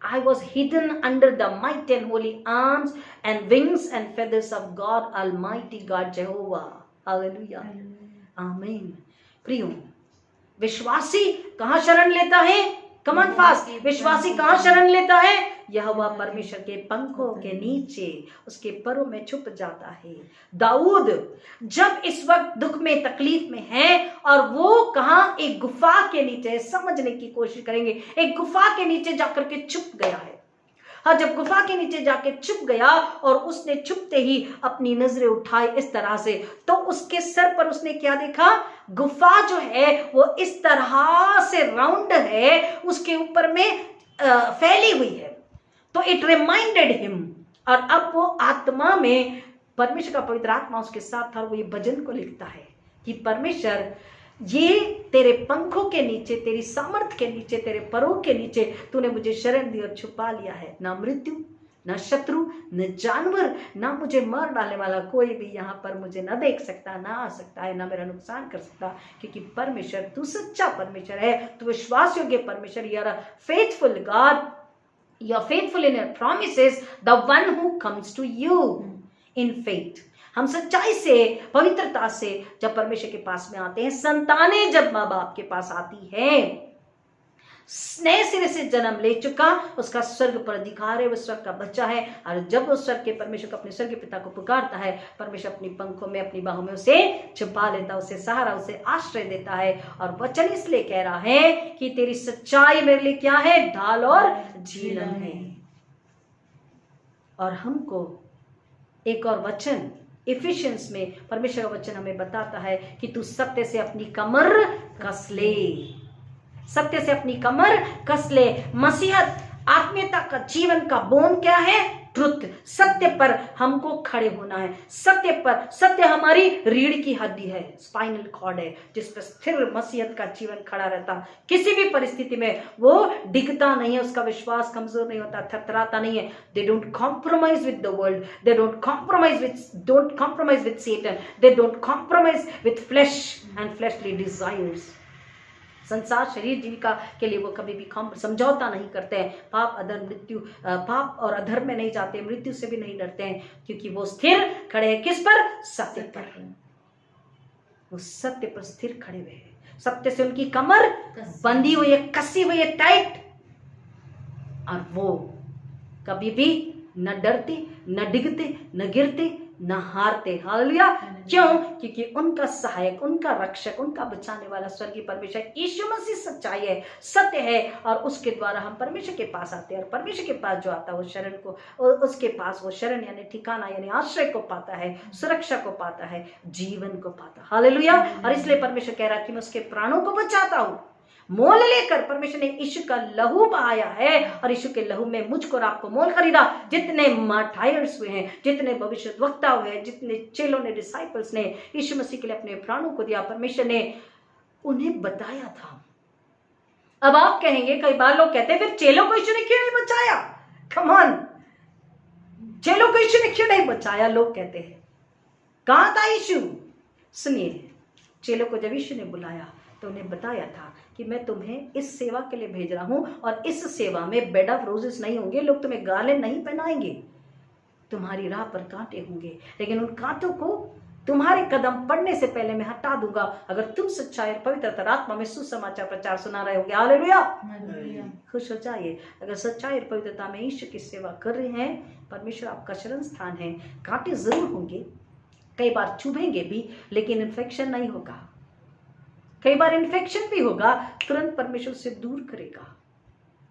I was hidden under the mighty and holy arms and wings and feathers of God, Almighty God Jehovah. Hallelujah. Amen. प्रियो, विश्वासी कहाँ शरण लेता है? कमन फास्ट। विश्वासी कहाँ शरण लेता है? यहोवा परमेश्वर के पंखों के नीचे, उसके परों में छुप जाता है। दाऊद जब इस वक्त दुख में, तकलीफ में है, और वो कहाँ? एक गुफा के नीचे, समझने की कोशिश करेंगे, एक गुफा के नीचे जाकर के छुप गया है। हाँ, जब गुफा के नीचे जाके छुप गया और उसने छुपते ही अपनी नजरें उठाई इस तरह से, तो उसके सर पर उसने क्या देखा? गुफा जो है वो इस तरह से राउंड है, उसके ऊपर में फैली हुई है। तो इट रिमाइंडेड हिम, और अब वो आत्मा में, परमेश्वर का पवित्र आत्मा उसके साथ था, और वो ये भजन को लिखता है कि परमेश्वर, ये तेरे पंखों के नीचे, तेरी सामर्थ के नीचे, तेरे परों के नीचे तूने मुझे शरण दी और छुपा लिया है। ना मृत्यु, ना शत्रु, न जानवर, ना मुझे मार डालने वाला कोई भी यहाँ पर मुझे ना देख सकता, ना आ सकता है, ना मेरा नुकसान कर सकता, क्योंकि परमेश्वर, तू सच्चा परमेश्वर है, तू विश्वास योग्य परमेश्वर, you are a faithful God, you are faithful in your promises, the one who comes to you in faith. हम सच्चाई से, पवित्रता से जब परमेश्वर के पास में आते हैं, संतानें जब माँ बाप के पास आती हैं, नए सिरे से जन्म ले चुका, उसका स्वर्ग पर अधिकार है, वो स्वर्ग का बच्चा है। और जब वो स्वर्ग के परमेश्वर को, अपने स्वर्ग के पिता को पुकारता है, परमेश्वर अपनी पंखों में, अपनी बाहों में उसे छुपा लेता, उसे सहारा, उसे आश्रय देता है। और वचन इसलिए कह रहा है कि तेरी सच्चाई मेरे लिए क्या है, ढाल और झीलम है। और हमको एक और वचन इफिशियंस में परमेश्वर का वचन हमें बताता है कि तू सत्य से अपनी कमर कस ले, सत्य से अपनी कमर कस ले। मसीहत, आत्मीयता का जीवन का बोन क्या है, ट्रुथ, सत्य पर हमको खड़े होना है। सत्य पर, सत्य हमारी रीढ़ की हड्डी है, स्पाइनल कॉर्ड है, जिस पर स्थिर मसीहत का जीवन खड़ा रहता। किसी भी परिस्थिति में वो डिगता नहीं है, उसका विश्वास कमजोर नहीं होता, थरथराता नहीं है। They don't compromise with the world, they don't compromise with Satan, they don't compromise with flesh and fleshly desires. संसार, शरीर, जीविका के लिए वो कभी भी समझौता नहीं करते हैं। पाप, अधर्म, मृत्यु, पाप और अधर्म में नहीं जाते, मृत्यु से भी नहीं डरते हैं, क्योंकि वो स्थिर खड़े हैं किस पर, सत्य पर। वो सत्य पर स्थिर खड़े हुए हैं। सत्य से उनकी कमर बंधी हुई है, कसी हुई है, टाइट। और वो कभी भी न डरते, न डिगते, न गिरते, न हारते। हालेलुया। क्यों? क्योंकि उनका सहायक, उनका रक्षक, उनका बचाने वाला स्वर्गीय परमेश्वर यीशु मसीह सच्चाई है, सत्य है। और उसके द्वारा हम परमेश्वर के पास आते हैं। और परमेश्वर के पास जो आता है वो शरण को, उसके पास वो शरण यानी ठिकाना यानी आश्रय को पाता है, सुरक्षा को पाता है, जीवन को पाता है। हालेलुया। और इसलिए परमेश्वर कह रहा है कि मैं उसके प्राणों को बचाता हूं। मोल लेकर परमेश्वर ने यीशु का लहू बहाया है, और यीशु के लहू में मुझको और आपको मोल खरीदा। जितने मार्टायर्स हुए हैं, जितने भविष्यद्वक्ता हुए हैं, जितने चेलों ने, डिसाइपल्स ने यीशु मसीह के लिए अपने प्राणों को दिया, परमेश्वर ने उन्हें बताया था। अब आप कहेंगे, कई बार लोग कहते हैं फिर चेलों को यीशु ने क्यों नहीं बचाया? कम ऑन, चेलों को यीशु ने क्यों नहीं बचाया? लोग कहते हैं कहां था यीशु? सुनिए, चेलों को जब यीशु ने बुलाया तो उन्हें बताया था कि मैं तुम्हें इस सेवा के लिए भेज रहा हूं, और इस सेवा में बेड ऑफ रोजेस नहीं होंगे, लोग तुम्हें गाले नहीं पहनाएंगे, तुम्हारी राह पर कांटे होंगे, लेकिन उन कांटों को तुम्हारे कदम पड़ने से पहले मैं हटा दूंगा, अगर तुम सच्चाई और पवित्र आत्मा में सुसमाचार प्रचार सुना रहे होंगे। हालेलुया। खुश हो जाइए, अगर सच्चाई और पवित्रता में यीशु की सेवा कर रहे हैं, परमेश्वर आपका शरण स्थान है। कांटे जरूर होंगे, कई बार चुभेंगे भी, लेकिन इन्फेक्शन नहीं होगा। कई बार इन्फेक्शन भी होगा, तुरंत परमेश्वर से दूर करेगा,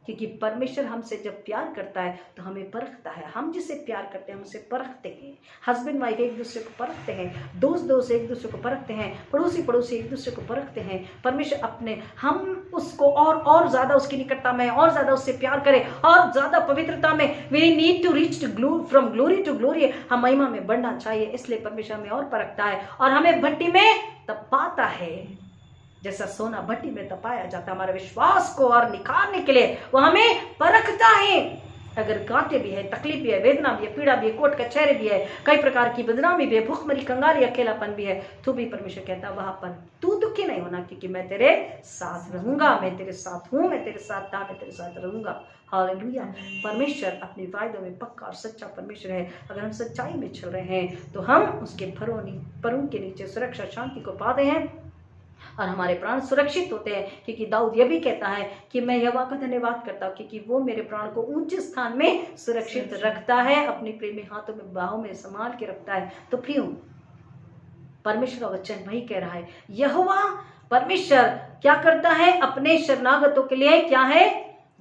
क्योंकि परमेश्वर हमसे जब प्यार करता है तो हमें परखता है। हम जिसे प्यार करते हैं हम उसे परखते हैं। हस्बैंड वाइफ एक दूसरे को परखते हैं, दोस्त एक दूसरे को परखते हैं, पड़ोसी एक दूसरे को परखते हैं। परमेश्वर अपने, हम उसको और ज्यादा उसकी निकटता में, और ज्यादा उससे प्यार करें, और ज्यादा पवित्रता में। We need to reach from glory to glory. हम महिमा में बढ़ना चाहिए, इसलिए परमेश्वर हमें और परखता है, और हमें भट्टी में तपाता है, जैसा सोना भट्टी में तपाया जाता है। हमारे विश्वास को और निखारने के लिए वो हमें परखता है। अगर कांटे भी है, तकलीफ भी है, वेदना भी है, पीड़ा भी है, कोर्ट कचहरे भी है, कई प्रकार की बदनामी भी है, भूखमरी, कंगाली, अकेलापन भी है, तो भी परमेश्वर कहता है वहां पर तू दुखी नहीं होना, क्योंकि मैं तेरे साथ रहूंगा, मैं तेरे साथ हूं, मैं तेरे साथ था, मैं तेरे साथ रहूंगा। हालेलुया। परमेश्वर अपने वायदों में पक्का और सच्चा परमेश्वर है। अगर हम सच्चाई में चल रहे हैं तो हम उसके परों के नीचे सुरक्षा, शांति को पाते हैं, और हमारे प्राण सुरक्षित होते हैं। क्योंकि दाऊद यह भी कहता है कि मैं यहोवा का धन्यवाद करता हूँ, क्योंकि वो मेरे प्राण को ऊंचे स्थान में सुरक्षित रखता है, अपने प्रेमी हाथों में, बाहों में संभाल के रखता है। तो प्रियो, परमेश्वर का वचन वही कह रहा है, यहोवा परमेश्वर क्या करता है? अपने शरणागतों के लिए क्या है?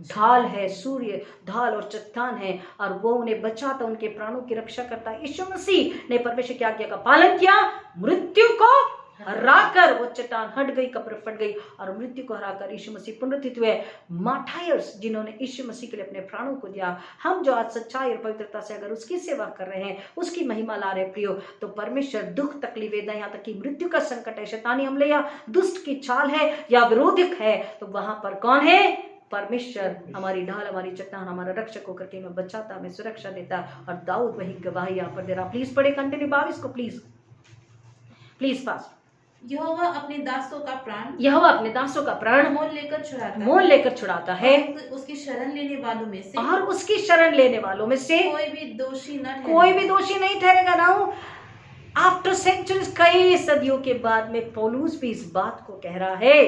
ढाल है, सूर्य, ढाल और चट्टान है, और वो उन्हें बचाता, उनके प्राणों की रक्षा करता है। यीशु मसीह ने परमेश्वर की आज्ञा का पालन किया, मृत्यु को हराकर वो चट्टान हट गई, कब्र फट गई, और मृत्यु को हराकर यीशु मसीह पुनरुत्थित हुए। मार्टायर्स जिन्होंने यीशु मसीह के लिए अपने प्राणों को दिया, हम जो आज सच्चाई और पवित्रता से अगर उसकी सेवा कर रहे हैं, उसकी महिमा ला रहे प्रियो, तो परमेश्वर दुख, तकलीफ, वेदना, यहाँ तक कि मृत्यु का संकट है, शैतानी हमले या दुष्ट की चाल है या विरोधिक है, तो वहां पर कौन है? परमेश्वर हमारी ढाल, हमारी चट्टान, हमारा रक्षक होकर के हमें बचाता, हमें सुरक्षा देता। और दाऊद वही गवाही यहाँ पर दे रहा। प्लीज पढ़े कंटिन्यू 22 को, प्लीज फास्ट। यहोवा अपने दासों का प्राण, यहोवा अपने दासों का प्राण मोल लेकर छुड़ाता है, उसकी शरण लेने वालों में से, और उसकी शरण लेने वालों में से कोई भी दोषी नहीं ठहरेगा। ना आफ्टर सेंचुरीज, कई सदियों के बाद में पौलुस भी इस बात को कह रहा है।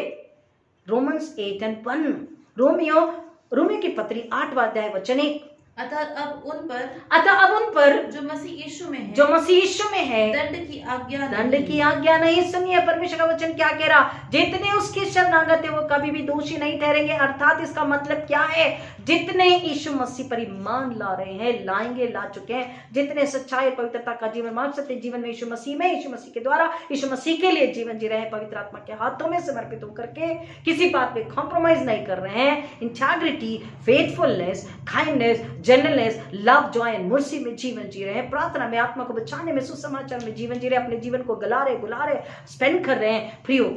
रोमन्स 8:1, रोमियो की पत्री 8वां अध्याय वचन 1। अतः अब उन पर जो मसीह यीशु में है दंड की आज्ञा नहीं। सुनिए परमेश्वर का वचन क्या कह रहा, जितने उसके शरणागत है वो कभी भी दोषी नहीं ठहरेंगे। अर्थात इसका मतलब क्या है, जितने यीशु मसीह पर ईमान ला रहे हैं, लाएंगे, ला चुके हैं, जितने सच्चाई पवित्रता का जीवन मार्ग सत्य जीवन में यीशु मसीह के द्वारा यीशु मसीह के लिए जीवन जी रहे हैं, पवित्र आत्मा के हाथों में समर्पित होकर के किसी बात में कॉम्प्रोमाइज नहीं कर रहे हैं, integrity, faithfulness, kindness, gentleness, love, joy and mercy में जीवन जी रहे हैं, प्रार्थना में, आत्मा को बचाने में, सुसमाचार में जीवन जी रहे, अपने जीवन को गुला रहे स्पेंड कर रहे हैं प्रियो,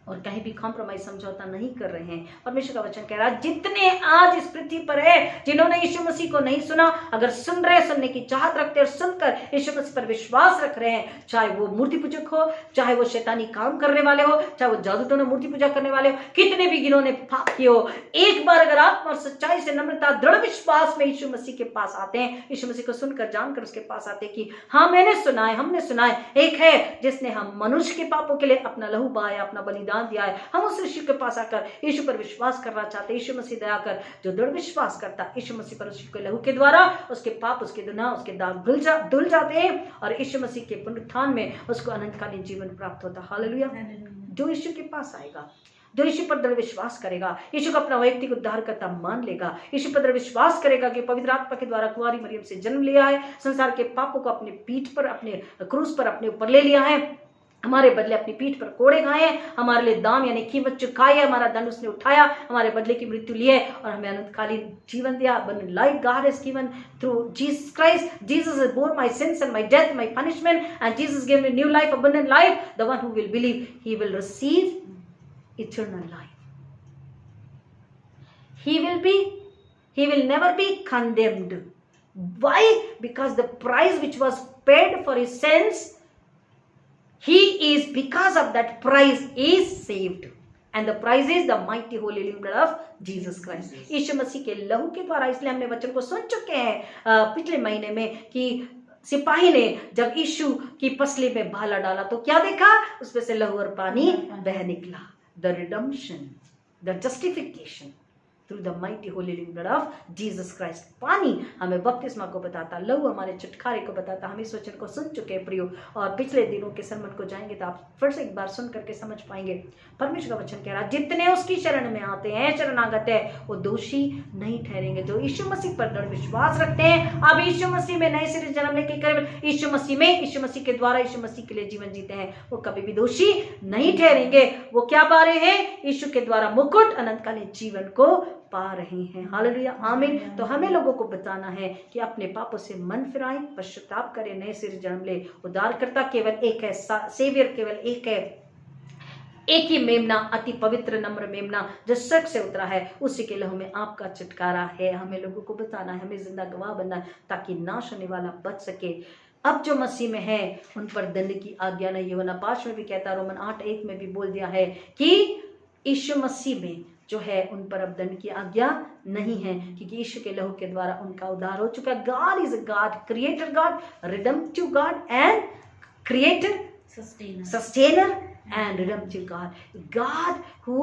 और कहीं भी कॉम्प्रोमाइज समझौता नहीं कर रहे हैं। परमेश्वर का वचन कह रहा है जितने आज इस पृथ्वी पर है जिन्होंने यीशु मसीह को नहीं सुना, अगर सुन रहे, सुनने की चाहत रखते और सुनकर यीशु मसीह पर विश्वास रख रहे हैं, चाहे वो मूर्ति पूजक हो, चाहे वो शैतानी काम करने वाले हो, चाहे वो जादू टोना मूर्ति पूजा करने वाले हो, कितने भी जिन्होंने पाप किए हो, एक बार अगर आत्मा और सच्चाई से, नम्रता, दृढ़ विश्वास में यीशु मसीह के पास आते हैं, यीशु मसीह को सुनकर जानकर उसके पास आते हैं कि हाँ मैंने सुना है, हमने सुना है, एक है जिसने हम मनुष्य के पापों के लिए अपना लहू बहाया, अपना बलिदान दिया है, हम उस यीशु के पास आकर यीशु पर विश्वास करना चाहते हैं। यीशु मसीह दया कर जो दृढ़ विश्वास करता है यीशु मसीह पर, उसके लहू के द्वारा उसके पाप, उसके गुनाह, उसके दाग धुल जाते हैं और यीशु मसीह के पुनरुत्थान में उसको अनंतकालीन जीवन प्राप्त होता है। हालेलुया। जो यीशु के पास आएगा, जो यीशु पर दृढ़ विश्वास करेगा, यीशु को अपना वैयक्तिक उद्धारकर्ता मान लेगा, यीशु पर दृढ़ विश्वास करेगा कि पवित्र आत्मा के द्वारा कुंवारी मरियम से जन्म लिया है, संसार के पापों को अपने पीठ पर, अपने क्रूस पर अपने ऊपर ले लिया है, हमारे बदले अपनी पीठ पर कोड़े खाए हैं, हमारे लिए दाम यानी कीमत चुकाई है, हमारा दंड उसने उठाया, हमारे बदले की मृत्यु ली है और हमें अनंतकालीन जीवन दिया। abundant life God has given through Jesus Christ. Jesus has borne my sins and my death, my punishment, and Jesus gave me new life, abundant life. The one who will believe, he will receive eternal life. He will never be condemned. Why? Because the price which was paid for his sins, he is, because of that price, is saved. And the price is the mighty holy living blood of Jesus Christ. यीशु मसीह के लहू के द्वारा, इसलिए हमने वचन को सुन चुके हैं पिछले महीने में कि सिपाही ने जब यीशु की पसली में भाला डाला तो क्या देखा, उसमें से लहू और पानी बह निकला। The redemption, the justification through the mighty holy living blood of Jesus Christ. पानी हमें बपतिस्मा को बताता, लहू हमारे छुटकारे को बताता। हम इस वचन को सुन चुके हैं प्रियो, और पिछले दिनों के सरमन को जाएंगे तो आप फिर से एक बार सुन करके समझ पाएंगे। परमेश्वर का वचन कह रहा है जितने उसकी शरण में आते हैं, शरणागत है, वो दोषी नहीं ठहरेंगे। जो यीशु मसीह पर दृढ़ विश्वास रखते हैं, अब यीशु मसीह में नए सिरे जन्म लेके केवल यीशु मसीह में, यीशु मसीह के द्वारा, यीशु मसीह के लिए जीवन जीते हैं, वो कभी भी दोषी नहीं ठहरेंगे। वो क्या पा रहे हैं? यीशु के द्वारा मुकुट, अनंतकालीन जीवन को पा रहे हैं। हालेलुया, आमीन। तो हमें लोगों को बताना है कि अपने पापों से मन फिराएं, पश्चाताप करें, नए सिरे जन्म ले। उद्धारकर्ता केवल एक है, सेवियर केवल एक है, एक ही मेमना, अति पवित्र नम्र मेमना जो स्वर्ग से उतरा है, उसी के लहू में आपका छुटकारा है। हमें लोगों को बताना है, हमें जिंदा गवाह बनना है ताकि नाश होने वाला बच सके। अब जो मसीह में है उन पर दंड की आज्ञा नहीं। यूहन्ना 5 में भी कहता, रोमन 8:1 में भी बोल दिया है कि यीशु मसीह में जो है उन पर अब दंड की आज्ञा नहीं है, क्योंकि यीशु के लहू के द्वारा उनका उद्धार हो चुका है। God is a God, creator God, redemptive God and creator, sustainer and redemptive God. God who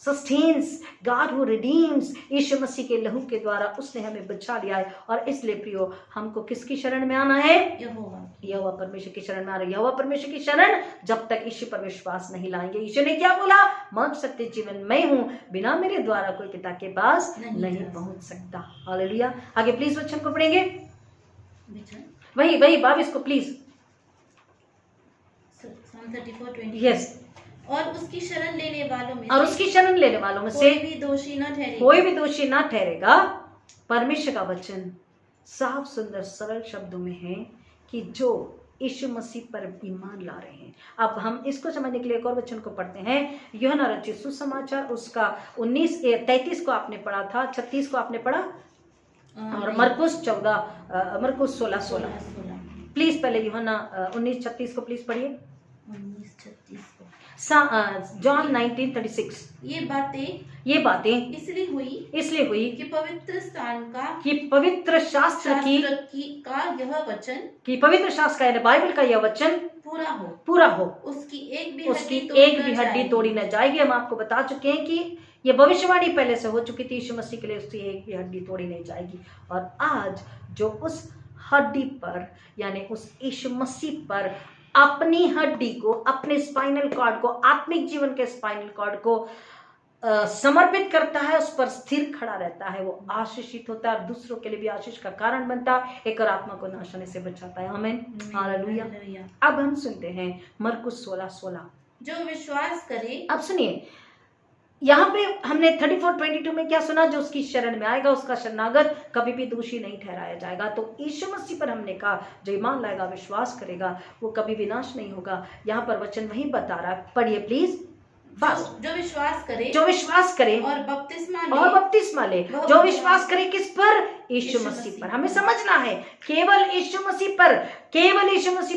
sustains, God who redeems. यीशु मसीह के लहू के द्वारा उसने हमें बचा लिया है। और इसलिए प्रियो, हमको किसकी शरण में आना है? यहोवा परमेश्वर की शरण में आना है। यहोवा परमेश्वर की शरण जब तक यीशु पर विश्वास नहीं लाएंगे। यीशु ने क्या बोला? मार्ग सत्य जीवन मैं हूँ, बिना मेरे द्वारा कोई पिता के पास नहीं पहुंच सकता। हालेलुया। आगे प्लीज वचन को पढ़ेंगे, वही 22 को प्लीज। Yes. और उसकी शरण लेने वालों में से कोई भी दोषी न ठहरेगा। परमेश्वर का वचन साफ, सुंदर, सरल शब्दों में है कि जो यीशु मसीह पर ईमान ला रहे हैं। अब हम इसको समझने के लिए एक और वचन को पढ़ते हैं। यूहन्ना रचित सुसमाचार उसका 19:33 को आपने पढ़ा था, 36 को आपने पढ़ा, और मरकुस 16:16। प्लीज पहले यूहन्ना 19:36 को प्लीज पढ़िए। जॉन 19:36। ये बातें इसलिए हुई कि पवित्र स्थान का, कि पवित्र शास्त्र का यह वचन, कि पवित्र शास्त्र का यानी बाइबल का यह वचन पूरा हो, उसकी एक भी हड्डी तोड़ी न जाएगी। हम आपको बता चुके हैं कि ये भविष्यवाणी पहले से हो चुकी थी, यीशु मसीह के लिए उसकी एक भी हड्डी तोड़ी नहीं जाएगी। और आज जो उस हड्डी पर यानी उस यीशु मसीह पर अपनी हड्डी को, अपने स्पाइनल कॉर्ड को, आत्मिक जीवन के स्पाइनल कॉर्ड को समर्पित करता है, उस पर स्थिर खड़ा रहता है, वो आशीषित होता है और दूसरों के लिए भी आशीष का कारण बनता है, एक और आत्मा को नाश होने से बचाता है। आमीन, हालेलुया। अब हम सुनते हैं मरकुस 16:16, जो विश्वास करे। अब सुनिए, यहाँ पे हमने 34:22 में क्या सुना, जो उसकी शरण में आएगा उसका शरणागत कभी भी दोषी नहीं ठहराया जाएगा। तो यीशु मसीह पर हमने कहा जो ईमान लाएगा, विश्वास करेगा, वो कभी विनाश नहीं होगा। यहाँ पर वचन वही बता रहा है, पढ़िए प्लीज। जो विश्वास करे और बपतिस्मा ले। जो विश्वास करे किस पर? यीशु मसीह पर। हमें समझना है केवल यीशु मसीह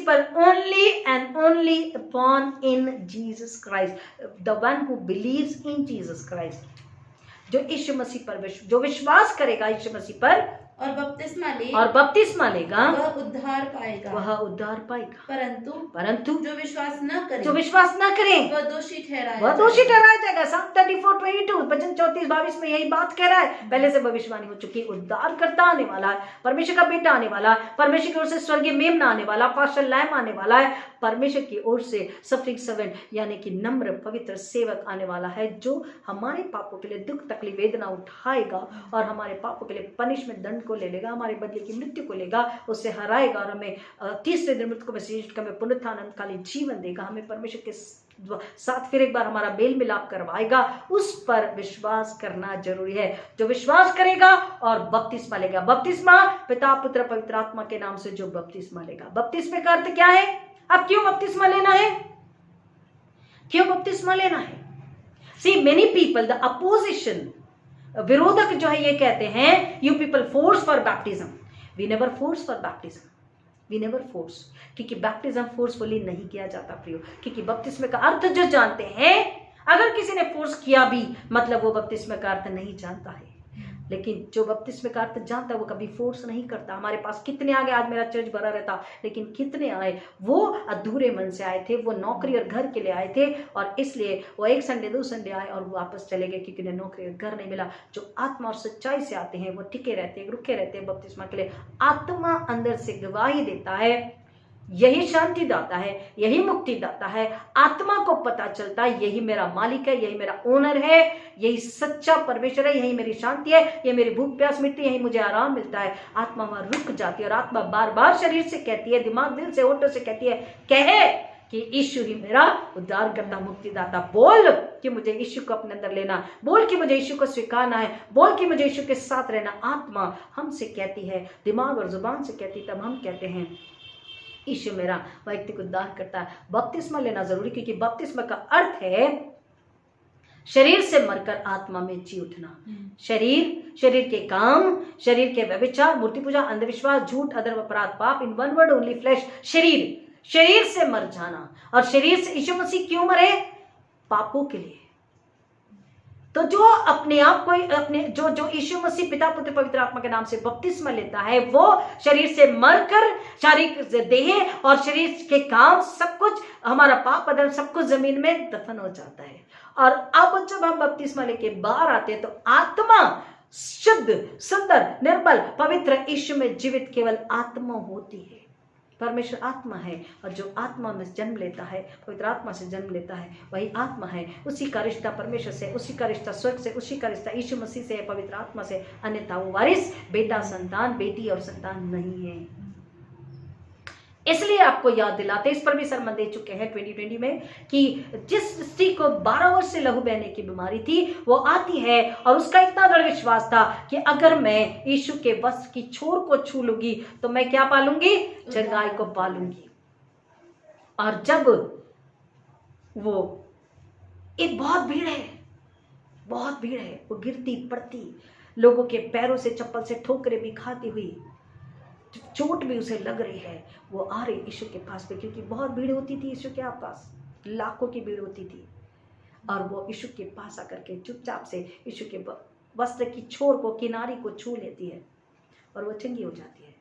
पर, only and only upon in Jesus Christ, the one who believes in Jesus Christ. जो यीशु मसीह पर जो विश्वास करेगा यीशु मसीह पर और बपतिस्मा लेगा, वह उद्धार पाएगा। परंतु जो विश्वास न करे, वह दोषी ठहराया जाएगा। Psalm 34:22 वचन 34-22 में यही बात कह रहा है। पहले से भविष्यवाणी हो चुकी, उद्धारकर्ता आने वाला है, परमेश्वर का बेटा आने वाला है, परमेश्वर की ओर से स्वर्गीय मेमना आने वाला, पास्टर लैम आने वाला है, परमेश्वर की ओर से सफरिंग सर्वेंट यानी कि नम्र पवित्र सेवक आने वाला है, जो हमारे पापों के लिए दुख तकलीफ वेदना उठाएगा और हमारे पापों के लिए पनिशमेंट दंड को ले लेगा, हमारे बदले की मृत्यु को लेगा, उससे हराएगा और हमें तीसरे दिन मृत्यु को में हमें पुनरुत्थानकालीन जीवन देगा, हमें परमेश्वर के साथ फिर एक बार हमारा मेल मिलाप करवाएगा। उस पर विश्वास करना जरूरी है। जो विश्वास करेगा और बपतिस्मा लेगा। बपतिस्मा पिता पुत्र पवित्र आत्मा के नाम से जो बपतिस्मा लेगा। बपतिस्मे का अर्थ क्या है? अब क्यों बपतिस्मा लेना है? See many people, the opposition, विरोधक जो है ये कहते हैं, you people force for baptism. We never force for baptism, we never force, क्योंकि बैप्टिज्म फोर्सफुली नहीं किया जाता प्रियो, क्योंकि बपतिस्मे का अर्थ जो जानते हैं, अगर किसी ने फोर्स किया भी मतलब वो बपतिस्मे का अर्थ नहीं जानता है। लेकिन जो बपतिस्मे का अर्थ जानता है वो कभी फोर्स नहीं करता। हमारे पास कितने आ गए, आज मेरा चर्च भरा रहता, लेकिन कितने आए वो अधूरे मन से आए थे, वो नौकरी और घर के लिए आए थे और इसलिए वो एक संडे 2 संडे आए और वापस चले गए क्योंकि उन्हें नौकरी और घर नहीं मिला। जो आत्मा और सच्चाई से आते हैं वो टिके रहते हैं, रुके रहते हैं बपतिस्मा के लिए। आत्मा अंदर से गवाही देता है, यही शांति दाता है, यही मुक्ति दाता है। आत्मा को पता चलता है यही मेरा मालिक है, यही मेरा ओनर है, यही सच्चा परमेश्वर है, यही मेरी शांति है, ये मेरी भूख प्यास मिटती है, यही मुझे आराम मिलता है। आत्मा वहां रुक जाती है और आत्मा बार बार शरीर से कहती है, दिमाग दिल से होठों से कहती है, कहे कि यीशु ही मेरा उद्धार करता मुक्तिदाता। बोल कि मुझे यीशु को अपने अंदर लेना, बोल कि मुझे यीशु को स्वीकारना है, बोल कि मुझे यीशु के साथ रहना। आत्मा हमसे कहती है, दिमाग और जुबान से कहती, तब हम कहते हैं यीशु मेरा वैयक्तिक उद्धार करता है। बपतिस्मा लेना जरूरी, क्योंकि बपतिस्मा का अर्थ है शरीर से मरकर आत्मा में जी उठना। शरीर के काम, शरीर के व्यभिचार, मूर्ति पूजा, अंधविश्वास, झूठ, अधर्म, अपराध, पाप, in one word only flash, शरीर से मर जाना। और शरीर से यीशु मसीह क्यों मरे? पापों के लिए। तो जो अपने आप को जो यीशु मसीह पिता पुत्र पवित्र आत्मा के नाम से बपतिस्मा लेता है, वो शरीर से मरकर, शारीरिक देह और शरीर के काम सब कुछ, हमारा पाप अधर्म सब कुछ जमीन में दफन हो जाता है। और अब जब हम बपतिस्मा लेके बाहर आते हैं तो आत्मा शुद्ध, सुंदर, निर्मल, पवित्र यीशु में जीवित केवल आत्मा होती है। परमेश्वर आत्मा है और जो आत्मा में जन्म लेता है, पवित्र आत्मा से जन्म लेता है, वही आत्मा है। उसी का रिश्ता परमेश्वर से, उसी का रिश्ता स्वर्ग से, उसी का रिश्ता यीशु मसीह से, पवित्र आत्मा से। अन्यथा वो वारिस, बेटा संतान, बेटी और संतान नहीं है। इसलिए आपको याद दिलाते, इस पर भी सरमन दे चुके हैं 2020 में, कि जिस स्त्री को 12 वर्ष से लहू बहने की बीमारी थी, वो आती है और उसका इतना दृढ़ विश्वास था कि अगर मैं यीशु के वस्त्र की छोर को छू लूंगी तो मैं क्या पालूंगी? चंगाई को पालूंगी। और जब वो एक बहुत भीड़ है, वो गिरती पड़ती, लोगों के पैरों से, चप्पल से ठोकरें भी खाती हुई, चोट भी उसे लग रही है, वो आ रही यीशु के पास पे, क्योंकि बहुत भीड़ होती थी यीशु के पास, लाखों की भीड़ होती थी। और वो यीशु के पास आकर के चुपचाप से यीशु के वस्त्र की छोर को, किनारी को छू लेती है और वो चंगी हो जाती है।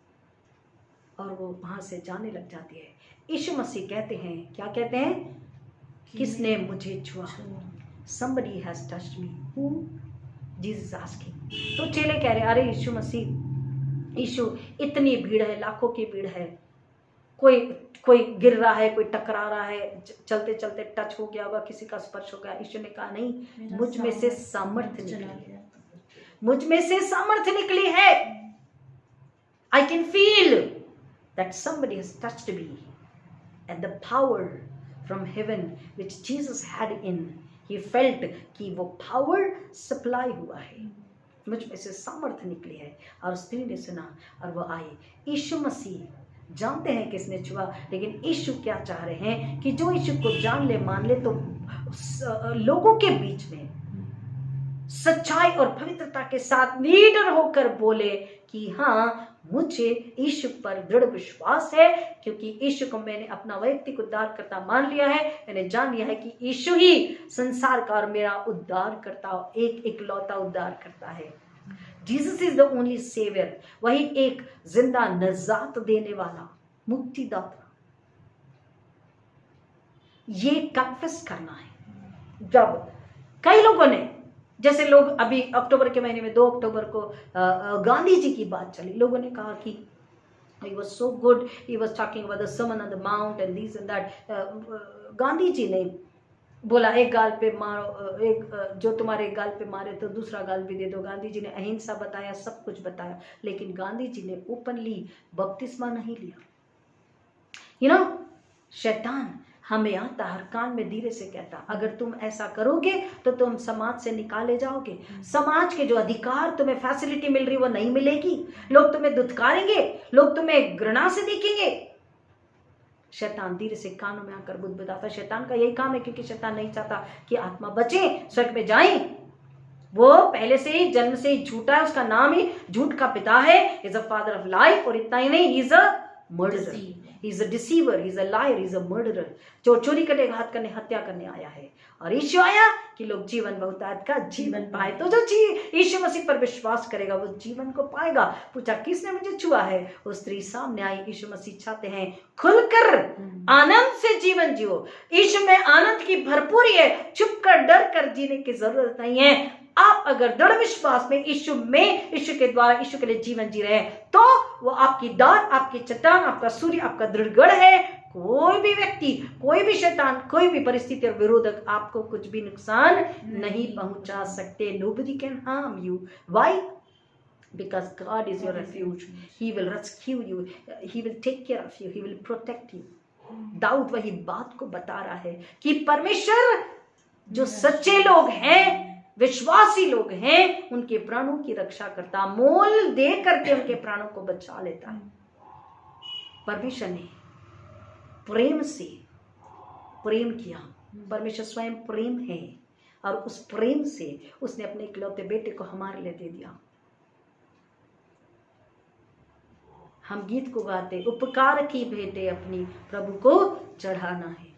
और वो वहां से जाने लग जाती है। यीशु मसीह कहते हैं, क्या कहते हैं? किसने मुझे छुआ? Somebody has touched me. Who? Jesus asking. तो चेले कह रहे, अरे यीशु मसीह, यीशु इतनी भीड़ है, लाखों की भीड़ है, कोई गिर रहा है, कोई टकरा रहा है, चलते चलते टच हो गया होगा, किसी का स्पर्श हो गया। यीशु ने कहा नहीं, मुझ में से सामर्थ्य निकली है, मुझ में से सामर्थ्य निकली है। I can feel that somebody has touched me, and the power from heaven which Jesus had in, he felt कि वो power supply हुआ है, मुझ में से सामर्थ्य निकली है। और स्त्री ने सुना और वो आई। यीशु मसीह जानते हैं किसने छुआ, लेकिन यीशु क्या चाह रहे हैं कि जो यीशु को जान ले, मान ले, तो लोगों के बीच में सच्चाई और पवित्रता के साथ लीडर होकर बोले कि हाँ, मुझे यीशु पर दृढ़ विश्वास है, क्योंकि यीशु को मैंने अपना वैयक्तिक उद्धारकर्ता मान लिया है। मैंने जान लिया है कि यीशु ही संसार का और मेरा उद्धारकर्ता, एक इकलौता उद्धारकर्ता है। Jesus is the only saviour, वही एक जिंदा नजात देने वाला मुक्तिदाता। ये कन्फेस करना है। जब कई लोगों ने, जैसे लोग अभी अक्टूबर के महीने में 2 अक्टूबर को गांधी जी की बात चली, लोगों ने कहा कि he was so good, he was talking about the Sermon on the Mount and this and that। Gandhi ji ने बोला एक गाल पे मारो, जो तुम्हारे गाल पे मारे तो दूसरा गाल भी दे दो। गांधी जी ने अहिंसा बताया, सब कुछ बताया, लेकिन गांधी जी ने ओपनली बपतिस्मा नहीं लिया। यू नो, शैतान हमें आता हर कान में धीरे से कहता, अगर तुम ऐसा करोगे तो तुम समाज से निकाले जाओगे, समाज के जो अधिकार तुम्हें फैसिलिटी मिल रही वो नहीं मिलेगी, लोग तुम्हें दुत्कारेंगे, लोग तुम्हें घृणा से देखेंगे। शैतान धीरे से कानों में आकर बुदबुदाता। शैतान का यही काम है, क्योंकि शैतान नहीं चाहता कि आत्मा बचे, स्वर्ग में जाए। वो पहले से ही, जन्म से ही झूठा है, उसका नाम ही झूठ का पिता है। He is a father of life. और इतना ही नहीं, he is a murderer, he is a deceiver, he is a liar, he is a murderer. जो चोरी करने, घात करने, हत्या करने आया है। और यीशु आया कि लोग जीवन बहुतायत का जीवन पाए। तो जो यीशु मसीह पर विश्वास करेगा वो जीवन को पाएगा। पूछा किसने मुझे छुआ है? वो स्त्री सामने आई। यीशु मसीह चाहते हैं खुलकर आनंद से जीवन जियो। यीशु में आनंद की भरपूरी है, चुप कर डर कर जीने की जरूरत नहीं है। आप अगर दृढ़ विश्वास में यीशु के द्वारा, यीशु के लिए जीवन जी रहे हैं, तो वो आपकी डाल, आपकी चट्टान, आपका सूर्य, आपका दृढ़गढ़ है। कोई भी व्यक्ति, कोई भी शैतान, कोई भी परिस्थिति और विरोधक आपको कुछ भी नुकसान नहीं पहुंचा सकते। Nobody can harm you. Why? Because God is your refuge. He will rescue you. He will take care of you. He will protect you. Dawood वही बात को बता रहा है कि परमेश्वर जो सच्चे लोग हैं, विश्वासी लोग हैं, उनके प्राणों की रक्षा करता, मोल दे करके उनके प्राणों को बचा लेता है। परमेश्वर ने प्रेम से प्रेम किया। परमेश्वर स्वयं प्रेम है, और उस प्रेम से उसने अपने इकलौते बेटे को हमारे लिए दे दिया। हम गीत को गाते, उपकार की भेंटें अपनी प्रभु को चढ़ाना है।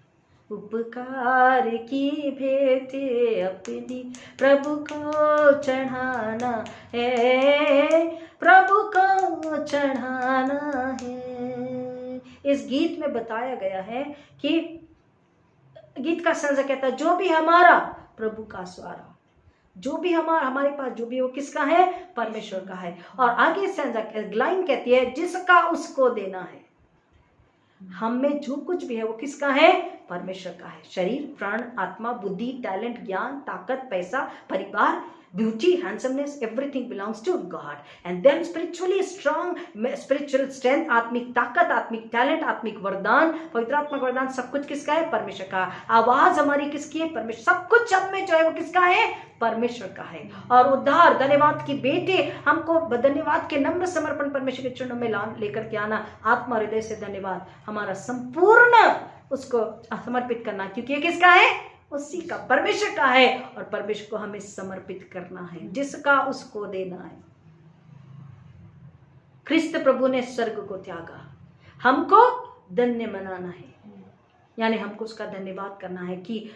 उपकार की भेंटें अपनी प्रभु को चढ़ाना है, प्रभु को चढ़ाना है। इस गीत में बताया गया है कि गीत का संजय कहता है, जो भी हमारा प्रभु का स्वारा, जो भी हमारे पास जो भी वो किसका है? परमेश्वर का है। और आगे संजय लाइन कहती है, जिसका उसको देना है। हम में जो कुछ भी है वो किसका है? परमेश्वर का है। शरीर, प्राण, आत्मा, बुद्धि, टैलेंट, ज्ञान, ताकत, पैसा, परिवार, beauty, handsomeness, everything belongs to God. And then spiritually strong, spiritual strength, आत्मिक ताकत, आत्मिक टैलेंट, आत्मिक वरदान, पवित्रात्मक वरदान, सब कुछ किसका है? परमेश्वर का। आवाज हमारी किसकी है? परमेश्वर। सब कुछ सब में जो है वो किसका है? परमेश्वर का है। और उद्धार, धन्यवाद की बेटे, हमको धन्यवाद के नम्र समर्पण परमेश्वर के चरणों में लेकर के आना, आत्मा हृदय से धन्यवाद, हमारा संपूर्ण उसको समर्पित करना, क्योंकि ये किसका है? उसी का, परमेश्वर का है। और परमेश्वर को हमें समर्पित करना है, जिसका उसको देना है। ख्रिस्त प्रभु ने स्वर्ग को त्यागा, हमको धन्य मनाना है, यानी हमको उसका धन्यवाद करना है कि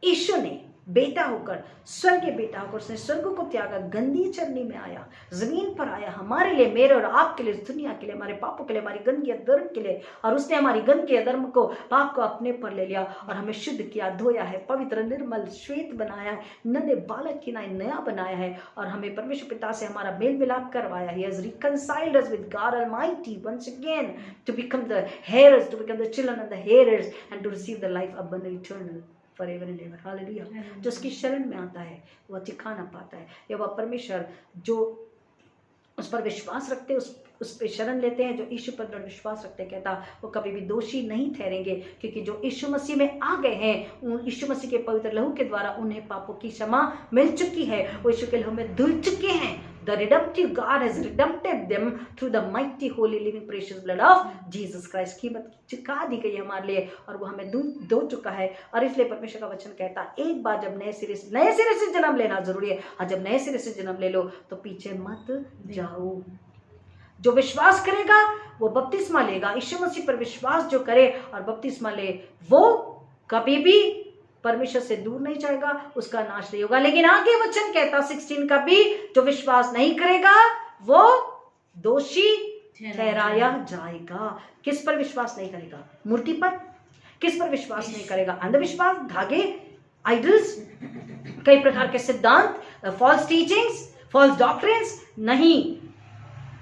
यीशु ने बेटा होकर, स्वर्ग के बेटा होकर उसने स्वर्ग को त्यागा, गंदी चरनी में आया, जमीन पर आया, हमारे लिए, मेरे और आपके लिए, इस दुनिया के लिए, हमारे पापों के लिए, हमारी गंदगी अधर्म के लिए, और उसने हमारी गंदगी अधर्म को, पाप को अपने पर ले लिया और हमें शुद्ध किया, धोया है, पवित्र, निर्मल, श्वेत बनाया है, नन्हे बालक की नया बनाया है, और हमें परमेश्वर पिता से हमारा मेल मिलाप करवाया। He has reconciled us with God Almighty once again to become the heirs, to become the children and the heirs, and to receive the life abundant, eternal, forever and ever. Hallelujah. जो उसकी शरण में आता है वह ठिकाना पाता है। या वह परमेश्वर जो उस पर विश्वास रखते हैं, उस पर शरण लेते हैं, जो यीशु पर विश्वास रखते हैं, कहता वो कभी भी दोषी नहीं ठहरेंगे, क्योंकि जो यीशु मसीह में आ गए हैं, उन यीशु मसीह के पवित्र लहू के द्वारा उन्हें पापों की क्षमा मिल चुकी है, वो यीशु के लहू में धुल चुके हैं। The redemptive God has redempted them through the mighty, holy, living, precious blood of Jesus Christ। कीमत चुका दी गई हमारे लिए और वो हमें धो चुका है। और इसलिए परमेश्वर का वचन कहता है एक बार जब नए सिरे से जन्म लेना जरूरी है, और जब नए सिरे से जन्म ले लो तो पीछे मत जाओ। जो विश्वास करेगा वो बपतिस्मा लेगा, यीशु मसीह पर विश्वास जो करे और बपतिस्मा ले, वो कभी भी परमेश्वर से दूर नहीं जाएगा, उसका नाश नहीं होगा। लेकिन आगे वचन कहता 16 का भी, जो विश्वास नहीं करेगा वो दोषी ठहराया जाएगा। किस पर विश्वास नहीं करेगा? मूर्ति पर। किस पर विश्वास नहीं करेगा? अंधविश्वास, धागे, आइडल्स, कई प्रकार के सिद्धांत, फॉल्स टीचिंग्स, फॉल्स डॉक्ट्रिन्स, नहीं।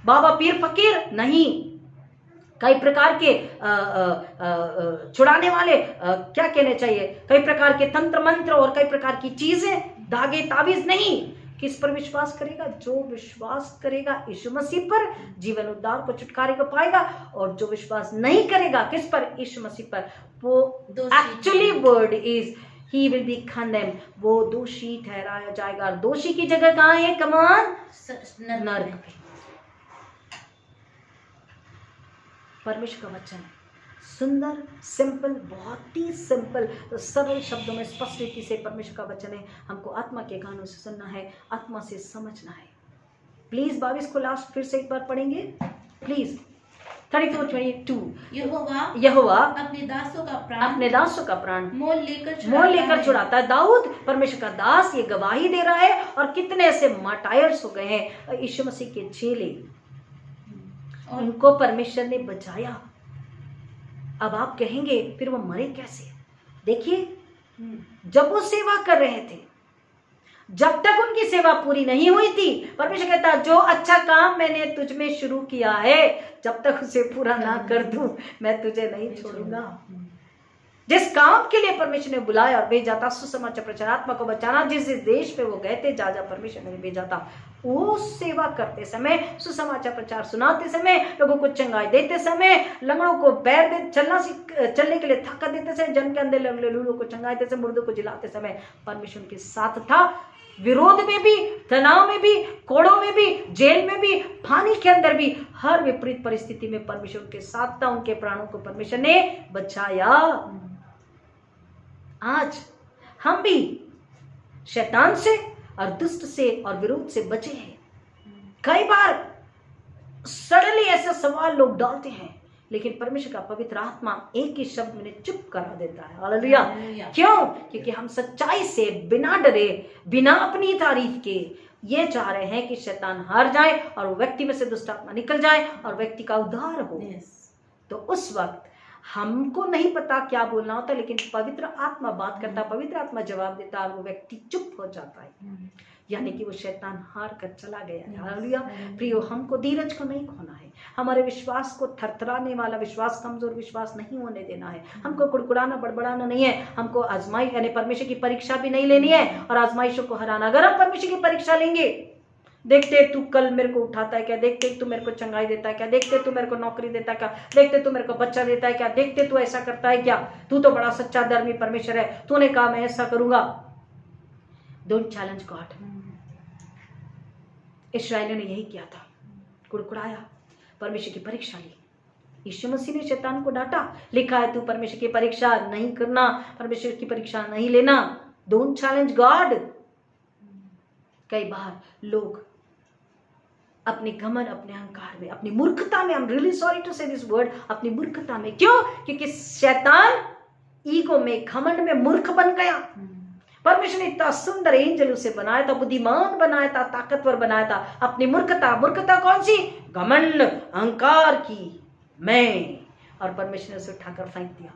बाबा पीर फकीर, नहीं। कई प्रकार के छुड़ाने वाले, क्या कहने चाहिए, कई प्रकार के तंत्र मंत्र और कई प्रकार की चीजें, धागे, ताबीज, नहीं। किस पर विश्वास करेगा? जो विश्वास करेगा यीशु मसीह पर, जीवन उद्धार को, छुटकारे को पाएगा। और जो विश्वास नहीं करेगा किस पर? यीशु मसीह पर, वो actually word is he will be condemned, वो दोषी ठहराया जाएगा। और दोषी की जगह कहाँ है? कमान, नरक पे। परमेश्वर का वचन सुंदर, सिंपल, बहुत ही सिंपल, सरल शब्दों में स्पष्ट रीति से परमेश्वर का वचन है। हमको आत्मा के कानों से सुनना है, आत्मा से समझना है। प्लीज 22 को लास्ट फिर से एक बार पढ़ेंगे प्लीज। 34:22 यहोवा अपने दासों का प्राण मोल लेकर छुड़ाता है। दाऊद परमेश्वर का दास ये गवाही दे रहा है। और कितने ऐसे मार्टायर्स हो गए हैं, यीशु मसीह के चेले, उनको परमेश्वर ने बचाया। अब आप कहेंगे फिर वो मरे कैसे? देखिए, जब वो सेवा कर रहे थे, जब तक उनकी सेवा पूरी नहीं हुई थी, परमेश्वर कहता जो अच्छा काम मैंने तुझ में शुरू किया है, जब तक उसे पूरा ना कर दूं मैं तुझे नहीं छोड़ूंगा। जिस काम के लिए परमेश्वर ने बुलाया और भेजा था, सुसमाचार प्रचार, आत्मा को बचाना, जिस देश पे वो गए थे, जा परमेश्वर ने भेजा था, वो सेवा करते समय, सुसमाचार प्रचार सुनाते समय, लोगों को चंगाई देते समय, लंगड़ों को पैर दे चलने के लिए ताकत देते समय, जन्म के अंदर लंगड़े लूलों को चंगाई देते समय, मुर्दों को जिलाते समय परमेश्वर के साथ था। विरोध में भी, तनाव में भी, कोड़ों में भी, जेल में भी, पानी के अंदर भी, हर विपरीत परिस्थिति में परमेश्वर के साथ था। उनके प्राणों को परमेश्वर ने बचाया। आज हम भी शैतान से और दुष्ट से और विरोध से बचे हैं। कई बार सडनली ऐसे सवाल लोग डालते हैं, लेकिन परमेश्वर का पवित्र आत्मा एक ही शब्द में चुप करा देता है। हालेलुया। क्यों? क्योंकि हम सच्चाई से, बिना डरे, बिना अपनी तारीफ के ये चाह रहे हैं कि शैतान हार जाए और व्यक्ति में से दुष्ट आत्मा निकल जाए और व्यक्ति का उद्धार हो। तो उस वक्त हमको नहीं पता क्या बोलना होता, लेकिन पवित्र आत्मा बात करता, पवित्र आत्मा जवाब देता और वो व्यक्ति चुप हो जाता है, यानी कि वो शैतान हार कर चला गया है। हालेलुया। प्रियो, हमको धीरज को नहीं खोना है, हमारे विश्वास को थरथराने वाला विश्वास, कमजोर विश्वास नहीं होने देना है। हमको कुड़कुड़ाना, बड़बड़ाना नहीं है। हमको आजमाई यानी परमेश्वर की परीक्षा भी नहीं लेनी है और आजमाइशों को हराना। अगर हम परमेश्वर की परीक्षा लेंगे, देखते तू कल मेरे को उठाता है क्या, देखते तू मेरे को चंगाई देता है क्या, देखते तू मेरे को नौकरी देता है क्या, देखते तू मेरे को बच्चा देता है क्या, देखते तू ऐसा करता है क्या, तू तो बड़ा सच्चा धर्मी परमेश्वर है, तूने कहा मैं ऐसा करूंगा। Don't challenge God. इस्राएलियों ने यही किया था, कुड़कुड़ाया, परमेश्वर की परीक्षा ली। यीशु मसीह ने शैतान को डांटा, लिखा है तू परमेश्वर की परीक्षा नहीं करना, परमेश्वर की परीक्षा नहीं लेना। Don't challenge God. कई बार लोग अपने घमंड, अपने अहंकार में, अपनी मूर्खता में, I am really sorry to say this word, अपनी मूर्खता में, क्यों? क्योंकि शैतान ईगो में, घमंड में मूर्ख बन गया। परमेश्वर ने इतना सुंदर एंजल उसे बनाया था, बुद्धिमान बनाया था, ताकतवर बनाया था। अपनी मूर्खता कौन सी? घमंड, अहंकार की, मैं, और परमेश्वर ने उसे उठाकर फेंक दिया।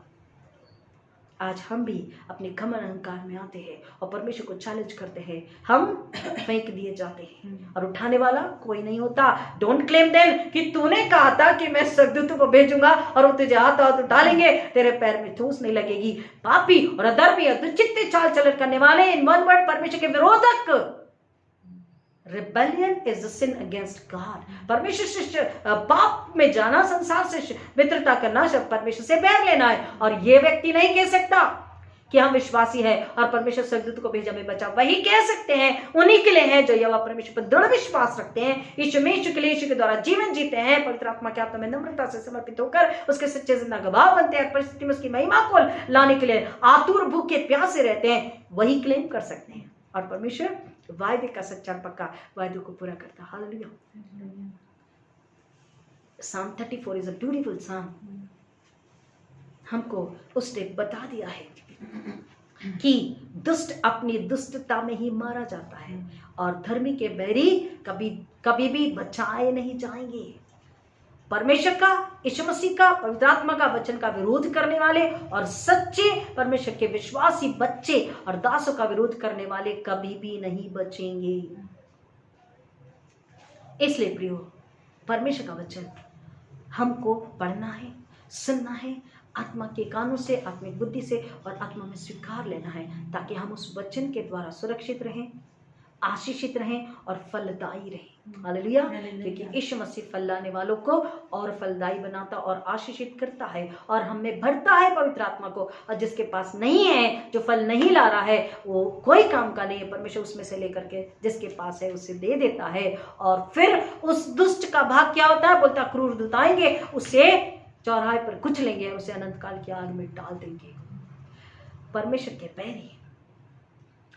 आज हम भी अपने घमंड अहंकार में आते हैं और परमेश्वर को चैलेंज करते हैं, हम फेंक दिए जाते हैं और उठाने वाला कोई नहीं होता। डोंट क्लेम देन कि तूने कहा था कि मैं स्वर्गदूतों को भेजूंगा और वो तुझे हाथ उठा लेंगे, तेरे पैर में ठूस नहीं लगेगी। पापी और अधर्मी दुचित्ते चाल चलन करने वाले, इन वन वर्ड परमेश्वर के विरोधक, rebellion is the sin against God. परमेश्वर से पाप में जाना, संसार से मित्रता करना, परमेश्वर से बैर लेना है। और ये व्यक्ति नहीं कह सकता कि हम विश्वासी हैं और परमेश्वर स्वर्गदूत को भेजा में बचा। वही कह सकते हैं, उन्हीं के लिए है जो यहोवा परमेश्वर पर दृढ़ विश्वास रखते हैं, यीशु में यीशु के लिए, यीशु के द्वारा जीवन जीते हैं, पवित्र आत्मा के हाथों में नम्रता से समर्पित होकर उसके सच्चे जिंदा गवाह बनते हैं, परिस्थिति में उसकी महिमा को लाने के लिए आतुर भूखे प्यासे रहते हैं। वही क्लेम कर सकते हैं और परमेश्वर वायदे का सच्चा पक्का वायदे को पूरा करता। Hallelujah. Psalm 34 is a beautiful साम। हमको उसने बता दिया है कि दुष्ट अपनी दुष्टता में ही मारा जाता है और धर्मी के बैरी कभी भी बचाए नहीं जाएंगे। परमेश्वर का, यीशु मसीह का, पवित्र आत्मा का वचन का विरोध करने वाले और सच्चे परमेश्वर के विश्वासी बच्चे और दासों का विरोध करने वाले कभी भी नहीं बचेंगे। इसलिए प्रियो, परमेश्वर का वचन हमको पढ़ना है, सुनना है, आत्मा के कानों से, आत्मिक बुद्धि से और आत्मा में स्वीकार लेना है, ताकि हम उस वचन के द्वारा सुरक्षित रहें, आशीषित रहें और फलदायी रहें। हालेलुया। क्योंकि यीशु मसीह फल लाने वालों को और फलदायी बनाता और आशीषित करता है और हमें भरता है पवित्र आत्मा को। और जिसके पास नहीं है, जो फल नहीं ला रहा है, वो कोई काम का नहीं है। परमेश्वर उसमें से लेकर के जिसके पास है उसे दे देता है। और फिर उस दुष्ट का भाग क्या होता है? बोलता क्रूर दूत आएंगे, उसे चौराहे पर कुचलेंगे, उसे अनंत काल की आग में डाल देंगे। परमेश्वर के पैरी।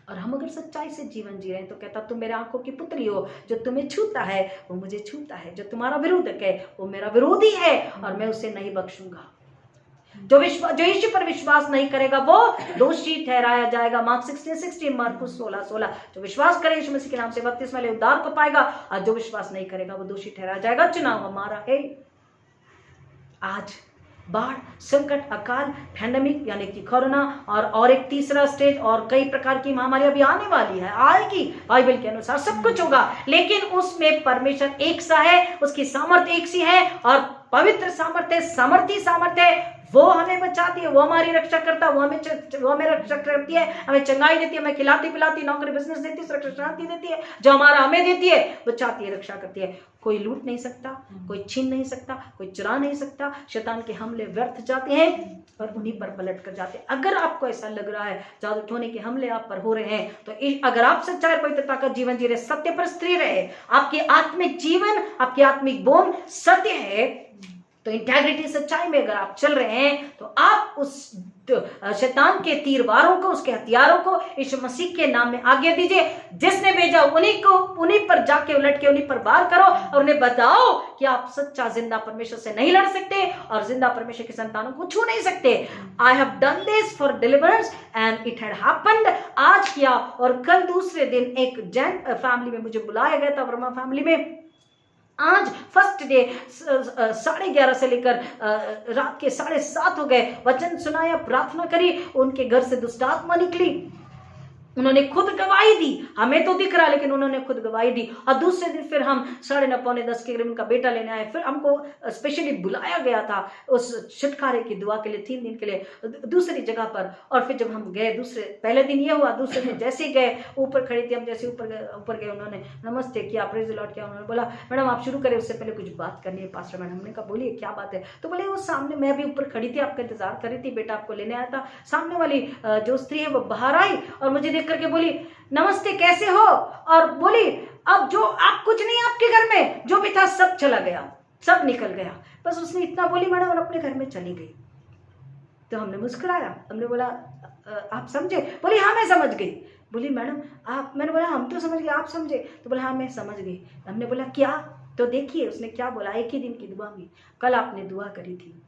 और हम अगर सच्चाई से जीवन जी रहे हैं तो कहता, तुम मेरे आंखों की पुतली हो, जो तुम्हें छूता है वो मुझे छूता है, जो तुम्हारा विरोधक है वो मेरा विरोधी है और मैं उसे नहीं बख्शूंगा। जो यीशु पर विश्वास नहीं करेगा वो दोषी ठहराया जाएगा। मार्क 16:16, मार्कुस 16:16। जो विश्वास करे यीशु मसीह के नाम से बपतिस्मा ले उद्धार को पाएगा और जो विश्वास नहीं करेगा वो दोषी ठहराया जाएगा। चुनाव हमारा है। आज बाढ़, संकट, अकाल, पैंडेमिक यानी कि कोरोना और एक तीसरा स्टेज और कई प्रकार की महामारी अभी आने वाली है, आएगी। बाइबल के अनुसार सब कुछ होगा, लेकिन उसमें परमेश्वर एक सा है, उसकी सामर्थ्य एक सी है और पवित्र सामर्थ्य, सामर्थी सामर्थ्य वो हमें बचाती है, वो हमारी रक्षा करता है, वो हमें रक्षा करती है, हमें चंगाई देती है, हमें खिलाती पिलाती, नौकरी बिजनेस देती है, सुरक्षा शांति देती है, जो हमारा हमें देती है, बचाती है, रक्षा करती है। कोई लूट नहीं सकता, कोई छीन नहीं सकता, कोई चुरा नहीं सकता। शैतान के हमले व्यर्थ जाते हैं और उन्हीं पर पलट कर जाते हैं। अगर आपको ऐसा लग रहा है जादू टोने के हमले आप पर हो रहे हैं, तो अगर आप सच्चाई और पवित्रता का जीवन जी रहे, सत्य पर स्थिर रहे, आपके आत्मिक जीवन, आपकी आत्मिक बोन सत्य है, तो इंटेग्रिटी, सच्चाई में अगर आप चल रहे हैं, तो आप उस शैतान के तीर वारों को, उसके हथियारों को यीशु मसीह के नाम में आगे दीजिए। जिसने भेजा उन्हीं पर जाके उलट के उन्हीं पर वार करो और उन्हें बताओ कि आप सच्चा जिंदा परमेश्वर से नहीं लड़ सकते और जिंदा परमेश्वर की संतानों को छू नहीं सकते। I have done this for deliverance and it had happened. आज किया और कल दूसरे दिन एक जैन फैमिली में मुझे बुलाया गया था, वर्मा फैमिली में। आज फर्स्ट डे 11:30 से लेकर रात के 7:30 हो गए। वचन सुनाया, प्रार्थना करी, उनके घर से दुष्ट आत्मा निकली। उन्होंने खुद गवाही दी, हमें तो दिख रहा लेकिन उन्होंने खुद गवाही दी। और दूसरे दिन फिर हम 9:30 पौने 10 के करीब उनका बेटा लेने आए। फिर हमको स्पेशली बुलाया गया था उस छुटकारे की दुआ के लिए 3 दिन के लिए दूसरी जगह पर। और फिर जब हम गए, पहले दिन ये हुआ, दूसरे दिन जैसे ही गए, ऊपर खड़ी थी, हम जैसे ऊपर गए, उन्होंने नमस्ते किया, प्रेज द लॉर्ड किया। उन्होंने बोला, मैडम आप शुरू करें, उससे पहले कुछ बात करनी है पास्टर मैडम। हमने कहा बोलिए क्या बात है। तो बोले वो सामने, मैं भी ऊपर खड़ी थी, आपका इंतजार कर रही थी, बेटा आपको लेने आया था। सामने वाली जो स्त्री है वो बाहर आई और मुझे करके बोली, नमस्ते कैसे हो। और बोली, अब जो आप कुछ नहीं, आपके घर में जो भी था सब चला गया, सब निकल गया। बस उसने इतना बोली मैडम और अपने घर में चली गई। तो हमने मुस्कुराया, हमने बोला आप समझे? बोली हाँ मैं समझ गई। बोली मैडम आप, मैंने बोला हम तो समझ गए, आप समझे? तो बोला हाँ मैं समझ गई। हमने बोला क्या? तो देखिए उसने क्या बोला, एक ही दिन की दुआ में। कल आपने दुआ करी थी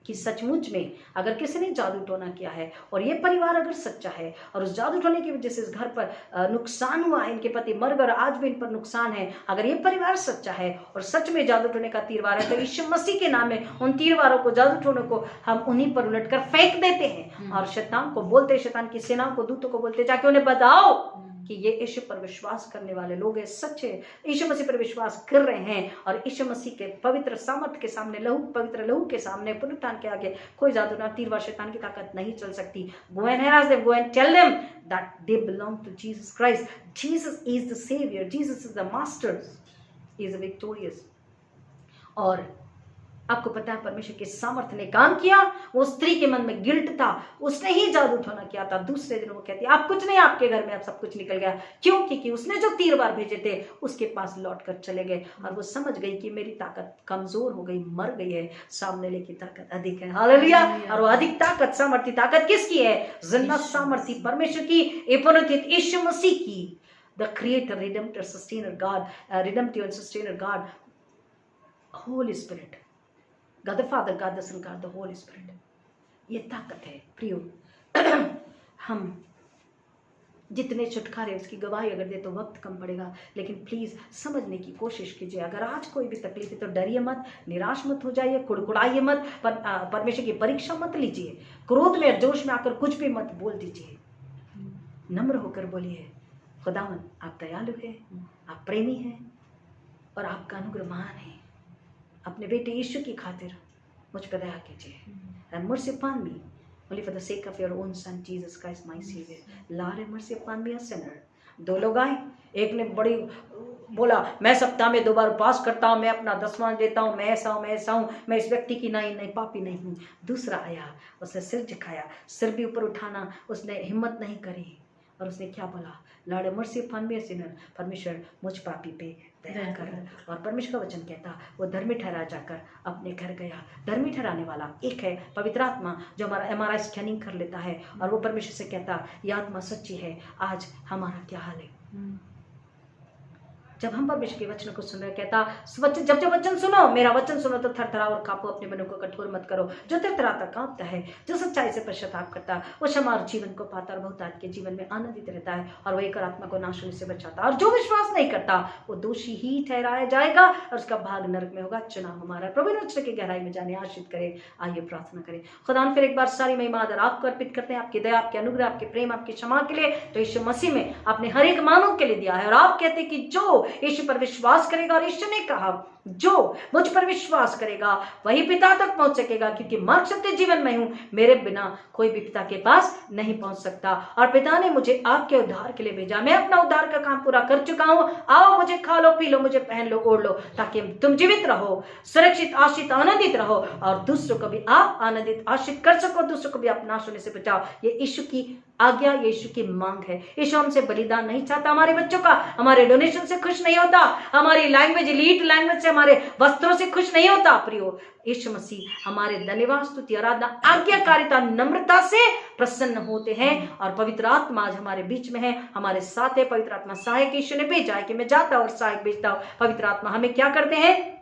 कि सचमुच में अगर किसी ने जादू टोना किया है और ये परिवार अगर सच्चा है और उस जादू टोने की वजह से इस घर पर नुकसान हुआ है, इनके पति मर गए और आज भी इन पर नुकसान है, अगर ये परिवार सच्चा है और सच में जादू टोने का तीर वार है, तो यीशु मसीह के नाम में उन तीर वारों को, जादू टोने को हम उन्हीं पर उलट कर फेंक देते हैं और शैतान को बोलते, शैतान की सेनाओं को, दूतों को बोलते, जाके उन्हें बताओ कि ये यीशु पर विश्वास करने वाले लोग हैं, सच्चे यीशु मसीह पर विश्वास कर रहे हैं और यीशु मसीह के पवित्र सामर्थ के सामने, पवित्र लहू के सामने, पुनरुत्थान के आगे कोई जादू ना तीर व शैतान की ताकत नहीं चल सकती। Go and harass them, go and tell them that they belong to Jesus Christ. Jesus is the Savior, Jesus is the Master, he is victorious. और आपको पता है परमेश्वर के सामर्थ्य ने काम किया। वो स्त्री के मन में गिल्ट था, उसने ही जादू टोना किया था। दूसरे दिन वो कहती है आप कुछ नहीं, आपके घर में अब सब कुछ निकल गया। क्यों? क्योंकि उसने जो तीर वार भेजे थे उसके पास लौट कर चले गए और वो समझ गई कि मेरी ताकत कमजोर हो गई, मर गई है, सामने लेकी ताकत अधिक है। हालेलुया। और वो अधिक ताकत, सामर्थ्य ताकत किसकी है? जिंदा सामर्थ्य परमेश्वर की, पुनरुत्थित यीशु मसीह की। The creator, redeemer, sustainer God, redemptive and sustainer God, Holy Spirit, God the Father, God the Son, God the Holy Spirit। ये ताकत है प्रियो। हम जितने छुटकारे उसकी गवाही अगर दे तो वक्त कम पड़ेगा, लेकिन प्लीज समझने की कोशिश कीजिए। अगर आज कोई भी तकलीफ है तो डरिए मत, निराश मत हो जाइए, कुड़कुड़ाइए मत, परमेश्वर की परीक्षा मत लीजिए, क्रोध में और जोश में आकर कुछ भी मत बोल दीजिए। नम्र होकर बोलिए, खुदावन आप दयालु हैं, आप प्रेमी हैं और आपका अनुग्रह महान है। अपने बेटे यीशु की खातिर मुझ पर दया कीजिए। And mercy upon me, only for the sake of your own son Jesus Christ my Savior. Lord have mercy upon me a sinner। दो लोग आए, एक ने बड़ी बोला मैं सप्ताह में 2 बार उपवास करता हूँ, मैं अपना दसवां देता हूँ, मैं ऐसा हूँ, मैं इस व्यक्ति की नहीं पापी नहीं हूँ। दूसरा आया, उसने सिर झुकाया, सिर भी ऊपर उठाना उसने हिम्मत नहीं करी और उसने क्या बोला? Lord have mercy upon me a Sinner, परमेश्वर मुझ पापी पे दया कर। और परमेश्वर का वचन कहता वो धर्मी ठहरा जाकर अपने घर गया। धर्मी ठहराने वाला एक है पवित्र आत्मा जो हमारा MRI स्कैनिंग कर लेता है और वो परमेश्वर से कहता ये आत्मा सच्ची है, आज हमारा क्या हाल है। जब हम परमेश्वर के वचन को सुन रहे, कहता जब वचन सुनो, मेरा वचन सुनो तो थरथराओ और कांपो, अपने मनों को कठोर मत करो। जो थरथराता कांपता है, जो सच्चाई से पश्चाताप करता, वो क्षमा और जीवन को पाता और बहुतायत के जीवन में आनंदित रहता है और वो एक आत्मा को नाश होने से बचाता। और जो विश्वास नहीं करता वो दोषी ही ठहराया जाएगा और उसका भाग नरक में होगा। चुनाव हमारा। प्रभु ने वचन की गहराई में जाने आशीष करे। आइए प्रार्थना करें। खुदा फिर एक बार सारी महिमा आदर आपको अर्पित करते हैं, आपकी दया, आपके अनुग्रह, आपके प्रेम, आपकी क्षमा के लिए तो यीशु मसीह में आपने हर एक मानव के लिए दिया है। और आप कहते हैं कि जो यीशु पर विश्वास करेगा, और यीशु ने कहा जो मुझ पर विश्वास करेगा वही पिता तक पहुंच सकेगा, क्योंकि मार्ग सत्य जीवन में हूं, मेरे बिना कोई भी पिता के पास नहीं पहुंच सकता। और पिता ने मुझे आपके उद्धार के लिए भेजा। मैं अपना उद्धार का काम पूरा कर चुका हूं। आओ मुझे खा लो, पी लो, मुझे पहन लो, ओढ़ लो, ताकि तुम जीवित रहो, सुरक्षित, आशीष, आनंदित रहो और दूसरों को भी आप आनंदित, आशीष कर सको, दूसरों को भी आप नाश होने से बचाओ। ये यीशु की आज्ञा, यीशु की मांग है। यीशु हमसे बलिदान नहीं चाहता हमारे बच्चों का, हमारे डोनेशन से खुश नहीं होता, हमारी लैंग्वेज, लीड लैंग्वेज से, हमारे वस्त्रों से खुश नहीं होता। प्रियो यीशु मसीह हमारे धन्यवाद, स्तुति, आराधना, आज्ञाकारिता, नम्रता से प्रसन्न होते हैं। और पवित्र आत्मा आज हमारे बीच में है, हमारे साथ है। पवित्र आत्मा सहायक यीशु ने भेजा है कि मैं जाता और सहायक भेजता हूं। पवित्र आत्मा हमें क्या करते हैं?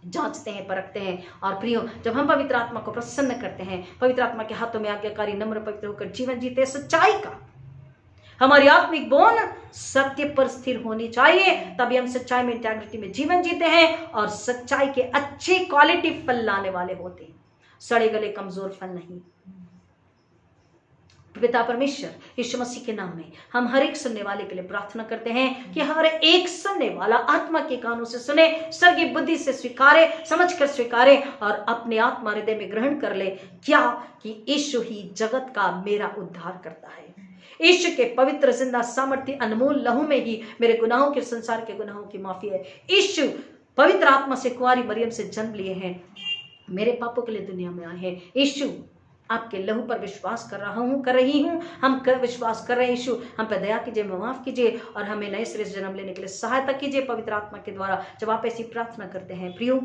जांचते हैं, परखते हैं। और प्रियो जब हम पवित्र आत्मा को प्रसन्न करते हैं, पवित्र आत्मा के हाथों में आज्ञाकारी, नम्र, पवित्र होकर जीवन जीते, सच्चाई का हमारी आत्मिक बोन सत्य पर स्थिर होनी चाहिए, तभी हम सच्चाई में, इंटेग्रिटी में जीवन जीते हैं और सच्चाई के अच्छे क्वालिटी फल लाने वाले होते हैं, सड़े गले कमजोर फल नहीं। पिता परमेश्वर यीशु मसीह के नाम में हम हर एक सुनने वाले के लिए प्रार्थना करते हैं कि हर एक सुनने वाला आत्मा के कानों से सुने, स्वर्गीय बुद्धि से स्वीकारे, समझकर स्वीकारे और अपने आत्मा हृदय में ग्रहण कर ले। क्या कि यीशु ही जगत का मेरा उद्धार करता है। यीशु के पवित्र, जिंदा, सामर्थ्य, अनमोल लहू में ही मेरे गुनाहों के, संसार के गुनाहों की माफी है। यीशु पवित्र आत्मा से कुंवारी मरियम से जन्म लिए हैं, मेरे पापों के लिए दुनिया में आए हैं। यीशु आपके लहू पर विश्वास कर रही हूँ, हम विश्वास कर रहे हैं। यीशु हम पर दया कीजिए, माफ कीजिए और हमें नए सिरे से जन्म लेने के लिए सहायता कीजिए पवित्र आत्मा के द्वारा। जब आप ऐसी प्रार्थना करते हैं प्रियो,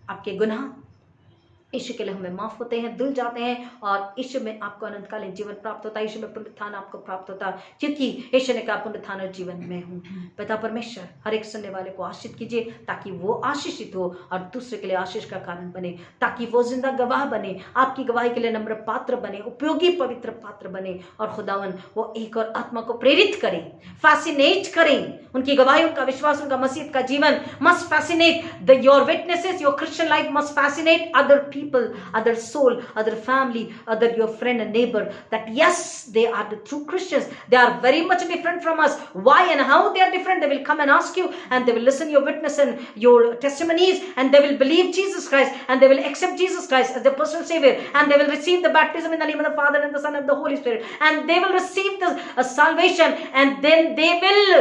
आपके गुनाह यीशु के लिए हमें माफ होते हैं, धुल जाते हैं और यीशु में आपको अनंतकालीन जीवन प्राप्त होता है। यीशु में पुनरुत्थान आपको प्राप्त होता है, क्योंकि यीशु ने कहा पुनरुत्थान और जीवन में हूँ। पिता परमेश्वर हर एक सुनने वाले को आशीष कीजिए, ताकि वो आशीषित हो और दूसरे के लिए आशीष का कारण बने, ताकि वो जिंदा गवाह बने, आपकी गवाही के लिए नम्र पात्र बने, उपयोगी पवित्र पात्र बने। और खुदावन वो एक और आत्मा को प्रेरित करें, फैसिनेट करें, उनकी गवाही, उनका विश्वास, उनका मसीह का जीवन must fascinate your witnesses, your Christian life must fascinate other people, other soul, other family, other your friend and neighbor, that yes, they are the true Christians. They are very much different from us. Why and how they are different? They will come and ask you, and they will listen your witness and your testimonies, and they will believe Jesus Christ, and they will accept Jesus Christ as their personal Savior, and they will receive the baptism in the name of the Father and the Son and the Holy Spirit, and they will receive the salvation, and then they will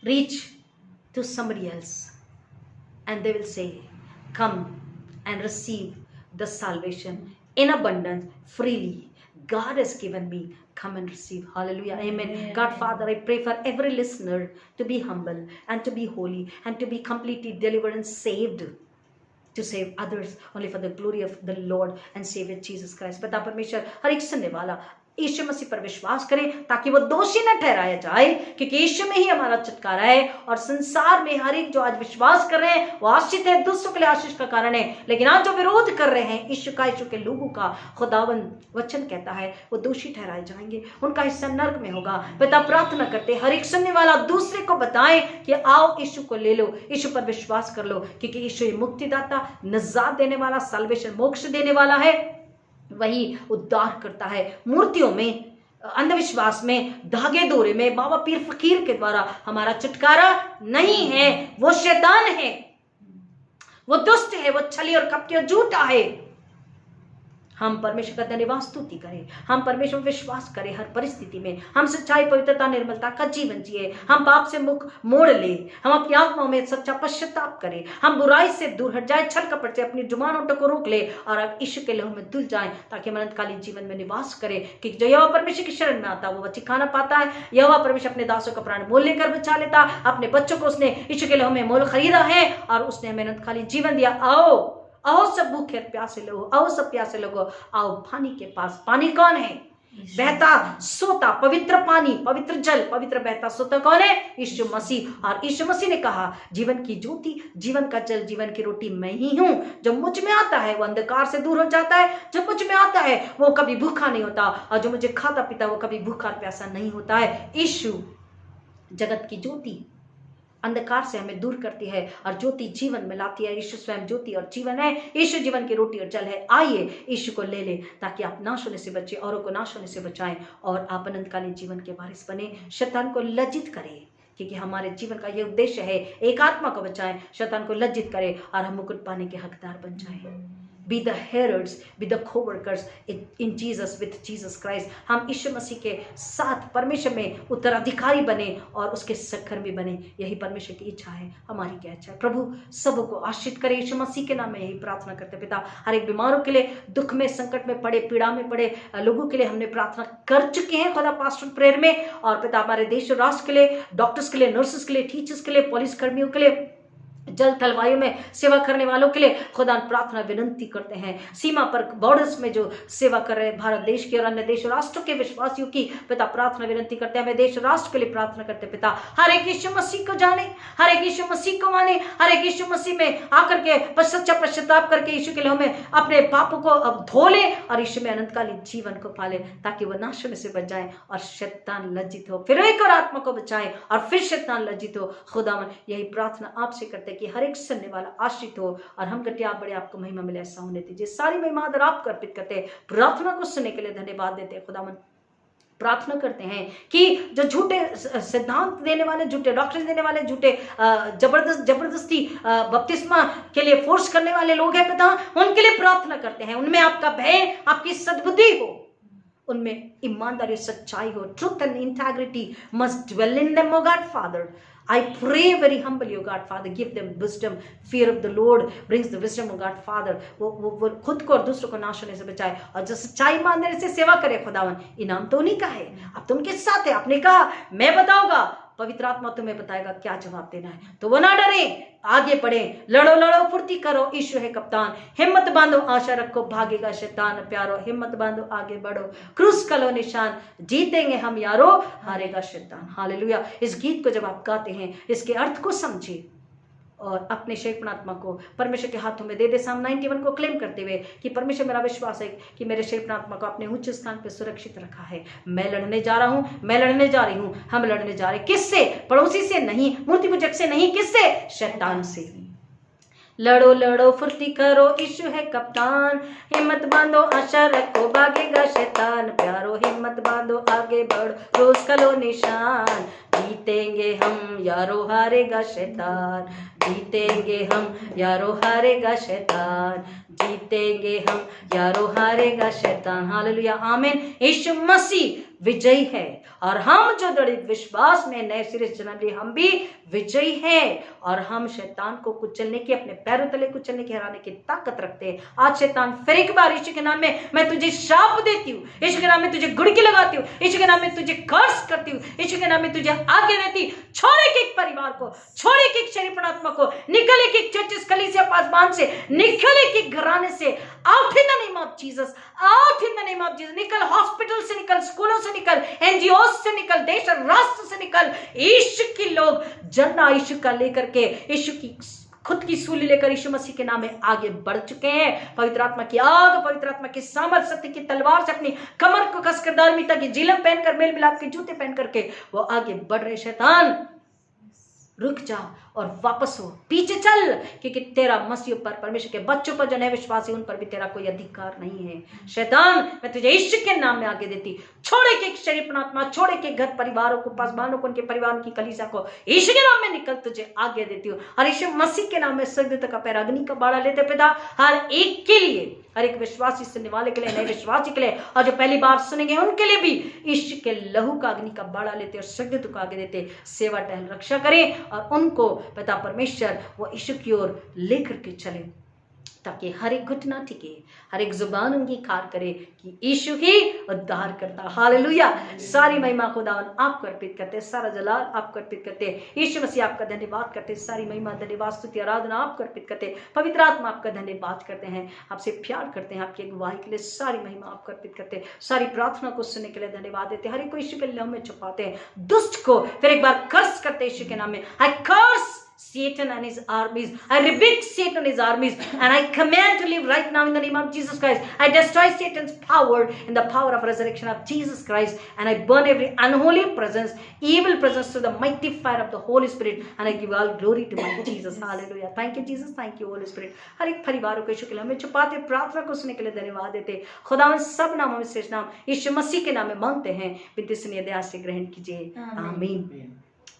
reach to somebody else, and they will say, come and receive the salvation in abundance, freely. God has given me. Come and receive. Hallelujah. Amen. God, Father, I pray for every listener to be humble and to be holy and to be completely delivered and saved, to save others only for the glory of the Lord and Savior Jesus Christ. पिता परमेश्वर हर एक सुनने वाला यीशु मसीह पर विश्वास करें, ताकि वो दोषी न ठहराया जाए, क्योंकि यीशु में ही हमारा छुटकारा है। और संसार में हर एक जो आज विश्वास कर रहे हैं वो आशीष है, दूसरों के लिए आशीष का कारण है। लेकिन आज जो विरोध कर रहे हैं यीशु के लोगों का, खुदावन वचन कहता है वो दोषी ठहराए जाएंगे, उनका हिस्सा नरक में होगा। पिता प्रार्थना करते हर एक सुनने वाला दूसरे को बताए कि आओ यीशु को ले लो, यीशु पर विश्वास कर लो, क्योंकि यीशु मुक्तिदाता, निजात देने वाला, साल्वेशन, मोक्ष देने वाला है, वही उद्धार करता है। मूर्तियों में, अंधविश्वास में, धागे दोरे में, बाबा पीर फकीर के द्वारा हमारा छुटकारा नहीं है। वो शैतान है, वो दुष्ट है, वो छली और कपटी और झूठा है। हम परमेश्वर का धन्यवाद स्तुति करें, हम परमेश्वर में विश्वास करें हर परिस्थिति में, हम सच्चाई, पवित्रता, निर्मलता का जीवन जिए, हम पाप से मुख मोड़ ले, हम अपनी आत्माओं में सच्चा पश्चाताप करें, हम बुराई से दूर हट जाए, छल कपट से अपनी जुबान होठों को रोक ले और अब यीशु के लहू में धुल जाए, ताकि हम अनंतकालीन जीवन में निवास करें। कि जो यहोवा परमेश्वर की शरण में आता है वो ठिकाना पाता है। यहोवा परमेश्वर अपने दासों का प्राण मोल लेकर बचा लेता, अपने बच्चों को उसने यीशु के लहू में मोल खरीदा है और उसने हमें अनंतकालीन जीवन दिया। आओ सब भूखे प्यासे लोगो, आओ सब प्यासे लोगो, आओ पानी के पास। पानी कौन है? बहता सोता पवित्र पानी, पवित्र जल, पवित्र बहता सोता कौन है? यीशु मसीह। और यीशु मसीह ने कहा जीवन की ज्योति, जीवन का जल, जीवन की रोटी मैं ही हूं। जो मुझ में आता है वो अंधकार से दूर हो जाता है, जो मुझ में आता है वो कभी भूखा नहीं होता, और जो मुझे खाता पीता वो कभी भूखा प्यासा नहीं होता है। यीशु जगत की ज्योति, अंधकार से हमें दूर करती है और ज्योति जीवन में लाती है। यीशु स्वयं ज्योति और जीवन है, यीशु जीवन की रोटी और जल है। आइए यीशु को ले ले, ताकि आप नाश होने से बचे, औरों को नाश होने से बचाएं और आप अनंतकालीन जीवन के वारिस बने। शैतान को लज्जित करें, क्योंकि हमारे जीवन का यह उद्देश्य है, एक आत्मा को बचाएं, शैतान को लज्जित करें और हम मुकुट पाने के हकदार बन जाएं। Be the hearers, be the co-workers in Jesus with Jesus Christ। हम यीशु मसीह के साथ परमेश्वर में उत्तराधिकारी बने और उसके सहकर्मी बने। यही परमेश्वर की इच्छा है। हमारी क्या इच्छा है? प्रभु सबको आशीष करे, यीशु मसीह के नाम में यही प्रार्थना करते पिता। हर एक बीमारों के लिए, दुख में, संकट में पड़े, पीड़ा में पड़े लोगों के लिए हमने प्रार्थना कर चुके हैं खुदा पास्टर प्रेयर में। और पिता हमारे देश और राष्ट्र के लिए, डॉक्टर्स के लिए, नर्सेस के लिए, टीचर्स के लिए, पुलिस कर्मियों के लिए, जल थल वायु में सेवा करने वालों के लिए खुदा प्रार्थना विनंती करते हैं। सीमा पर बॉर्डर्स में जो सेवा कर रहे हैं भारत देश के और अन्य देश राष्ट्रों के विश्वासियों की पिता प्रार्थना विनंती करते हैं। हमें देश राष्ट्र के लिए प्रार्थना करते पिता। हर एक यीशु मसीह को जाने, हर एक यीशु मसीह को माने, हर एक यीशु मसीह में आकर के सच्चा पश्चाताप करके यीशु के लिए हमें अपने पापों को अब धो ले और यीशु में अनंतकालीन जीवन को पाले, ताकि वह नाश होने से बच जाए और शैतान लज्जित हो। फिर एक और आत्मा को बचाए और फिर शैतान लज्जित हो। खुदावन यही प्रार्थना आपसे करते कि हर एक सुनने वाला आश्रित हो और हम घटिया बड़े आपको महिमा मिले, ऐसा होने दीजिए। सारी महिमा आदर आपको अर्पित करते हैं। प्रार्थना को सुनने के लिए धन्यवाद देते हैं। खुदावन प्रार्थना करते हैं कि जो झूठे सिद्धांत देने वाले, झूठे डॉक्टर देने वाले, झूठे जबरदस्ती बपतिस्मा के लिए फोर्स करने वाले लोग हैं पिता, उनके लिए प्रार्थना करते हैं। उनमें आपका भय, आपकी सद्बुद्धि हो, उनमें ईमानदारी, सच्चाई हो। Truth and integrity must dwell in them, O God Father. I pray very humbly, O God Father, give them wisdom. Fear of the Lord brings the wisdom, O God Father. वो खुद को और दूसरों को नाश होने से बचाए और जो सच्चाई ईमानदारी से सेवा करे खुदावन, इनाम तो उन्हीं का है। अब तो उनके साथ है। आपने कहा मैं बताऊंगा पवित्र आत्मा तुम्हें बताएगा क्या जवाब देना है। तो वो ना डरे, आगे बढ़े, लड़ो लड़ो फुर्ती करो, यीशु है कप्तान, हिम्मत बांधो, आशा रखो, भागेगा शैतान प्यारो, हिम्मत बांधो, आगे बढ़ो, क्रूस का लो निशान, जीतेंगे हम यारो, हारेगा शैतान। हालेलुया। इस गीत को जब आप गाते हैं, इसके अर्थ को समझिए और अपने शरीर आत्मा को परमेश्वर के हाथों में दे दे। साम 91 को क्लेम करते हुए कि परमेश्वर, मेरा विश्वास है कि मेरे शरीर आत्मा को अपने उच्च स्थान पर सुरक्षित रखा है। मैं लड़ने जा रहा हूं, मैं लड़ने जा रही हूं, हम लड़ने जा रहे। किससे? पड़ोसी से नहीं, मूर्ति पूजक से नहीं, किससे? शैतान से। लड़ो लड़ो फुर्ती करो, यीशु है कप्तान, हिम्मत बांधो, आशा रखो, भागेगा शैतान प्यारो, हिम्मत बांधो, आगे बढ़ो, रोज का लो निशान, जीतेंगे हम यारो, हारेगा शैतान, जीतेंगे हम यारो, हारेगा शैतान, जीतेंगे हम यारो, हारेगा शैतान। हालेलुया, आमीन। यीशु मसीह विजयी है और हम जो दृढ़ विश्वास में नए सिरे से जन्म लिए, हम भी विजयी हैं और हम शैतान को कुचलने की, अपने पैरों तले कुचलने की, हराने की ताकत रखते हैं। आज शैतान फिर एक बार यीशु के नाम में मैं तुझे श्राप देती हूँ, यीशु के नाम में तुझे गुड़की लगाती हूँ, यीशु के नाम में तुझे कर्स करती हूँ, यीशु के नाम में तुझे आगे देती। छोड़ एक परिवार को, छोड़ एक शरीर आत्मा को, निकल एक चर्च कलीसिया पासबान से, निकल एक घराने से, out in the name of Jesus, out in the name of Jesus. निकल हॉस्पिटल से, निकल स्कूलों से, निकल एनजीओ से, निकल देश और राष्ट्र से निकल। यीशु की लोग जनता यीशु का लेकर के, यीशु की खुद की सूली लेकर यीशु मसीह के नाम में आगे बढ़ चुके हैं। पवित्र आत्मा की आग, पवित्र आत्मा की सामर्थ, सत्य की तलवार से अपनी कमर को कसकर, धार्मिकता की झिलम पहनकर, मेल मिलाप के जूते पहन करके वो आगे बढ़ रहे। शैतान रुक जा और वापस हो, पीछे चल, क्योंकि तेरा मसीह पर, परमेश्वर के बच्चों पर जो नए विश्वासी, उन पर भी तेरा कोई अधिकार नहीं है। शैतान, मैं तुझे यीशु के नाम में आगे देती। छोड़े के शरीर आत्मा, छोड़े के घर परिवारों को, पासबानों को, उनके परिवार की कलीसिया को यीशु के नाम में निकल, तुझे आगे देती हूँ। और यीशु मसीह के नाम में स्वर्गदूत का पैर अग्नि का बाड़ा लेते पिता, हर एक के लिए, हर एक विश्वासी सुनने वाले के लिए, नए विश्वासी के लिए, और जो पहली बार सुनेंगे उनके लिए भी यीशु के लहू का अग्नि का बाड़ा लेते और स्वर्गदूत को आगे देते। सेवा टहल रक्षा करें और उनको पिता परमेश्वर वो यीशु की ओर लेकर के चले, ताकि हर एक घुटना टिके, हर एक जुबान उनकी खार करे कि यीशु ही उद्धार करता। हालेलुया। सारी महिमा खुदावन आपको अर्पित करते, सारा जलाल आपको अर्पित करते, यीशु मसीह आपका धन्यवाद करते, सारी महिमा, धन्यवाद, स्तुति, आराधना आपको अर्पित करते, पवित्र आत्मा आपका धन्यवाद करते हैं, आपसे प्यार करते हैं, आपकी अगुवाई के लिए सारी महिमा आपको अर्पित करते, सारी प्रार्थना को सुनने के लिए धन्यवाद देते, हर एक को यीशु के लहू में छुपाते हैं, दुष्ट को फिर एक बार कर्स करते यीशु के नाम में। आई कर्स Satan and his armies. I rebuke Satan and his armies, and I command to leave right now in the name of Jesus Christ. I destroy Satan's power in the power of resurrection of Jesus Christ, and I burn every unholy presence, evil presence through the mighty fire of the Holy Spirit, and I give all glory to my Jesus. Hallelujah. Thank you Jesus, thank you Holy Spirit. हर एक परिवारों को यीशु के नाम में छुपाते, प्रार्थना को सुनने के लिए धन्यवाद देते। खुदावन सब नामों में श्रेष्ठ नाम यीशु मसीह के नाम में मांगते हैं, विनती सुनिए, दया से ग्रहण कीजिए, आमीन।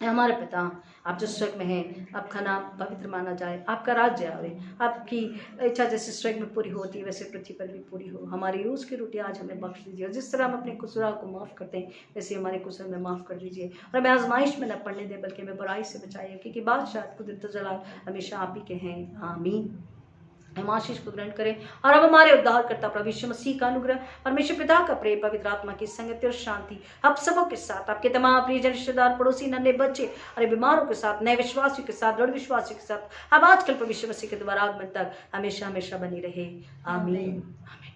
हमारे पिता आप जो स्वर्ग में हैं, आपका नाम पवित्र माना जाए, आपका राज्य आवे, आपकी इच्छा जैसे स्वर्ग में पूरी होती है वैसे पृथ्वी पर भी पूरी हो। हमारी रोज की रोटी आज हमें बख्श दीजिए, और जिस तरह हम अपने कसूरों को माफ़ करते हैं वैसे हमारे कसूर में माफ़ कर दीजिए, और हमें आजमाइश में न पड़ने दें बल्कि हमें बुराई से बचाइए, क्योंकि बादशाह कुदरत जलाल हमेशा आप ही के हैं, आमीन। हम आशीष को ग्रहण करें, और अब हमारे उद्धारकर्ता प्रभु यीशु मसीह का अनुग्रह, परमेश्वर पिता का प्रेम, पवित्र आत्मा की संगति और शांति आप सबों के साथ, आपके तमाम प्रियजन, रिश्तेदार, पड़ोसी, नन्हे बच्चे और बीमारों के साथ, नए विश्वासियों के साथ, दृढ़ विश्वासियों के साथ, अब आजकल प्रभु यीशु मसीह के द्वारा आगमन तक हमेशा हमेशा बनी रहे, आमीन। आमीन।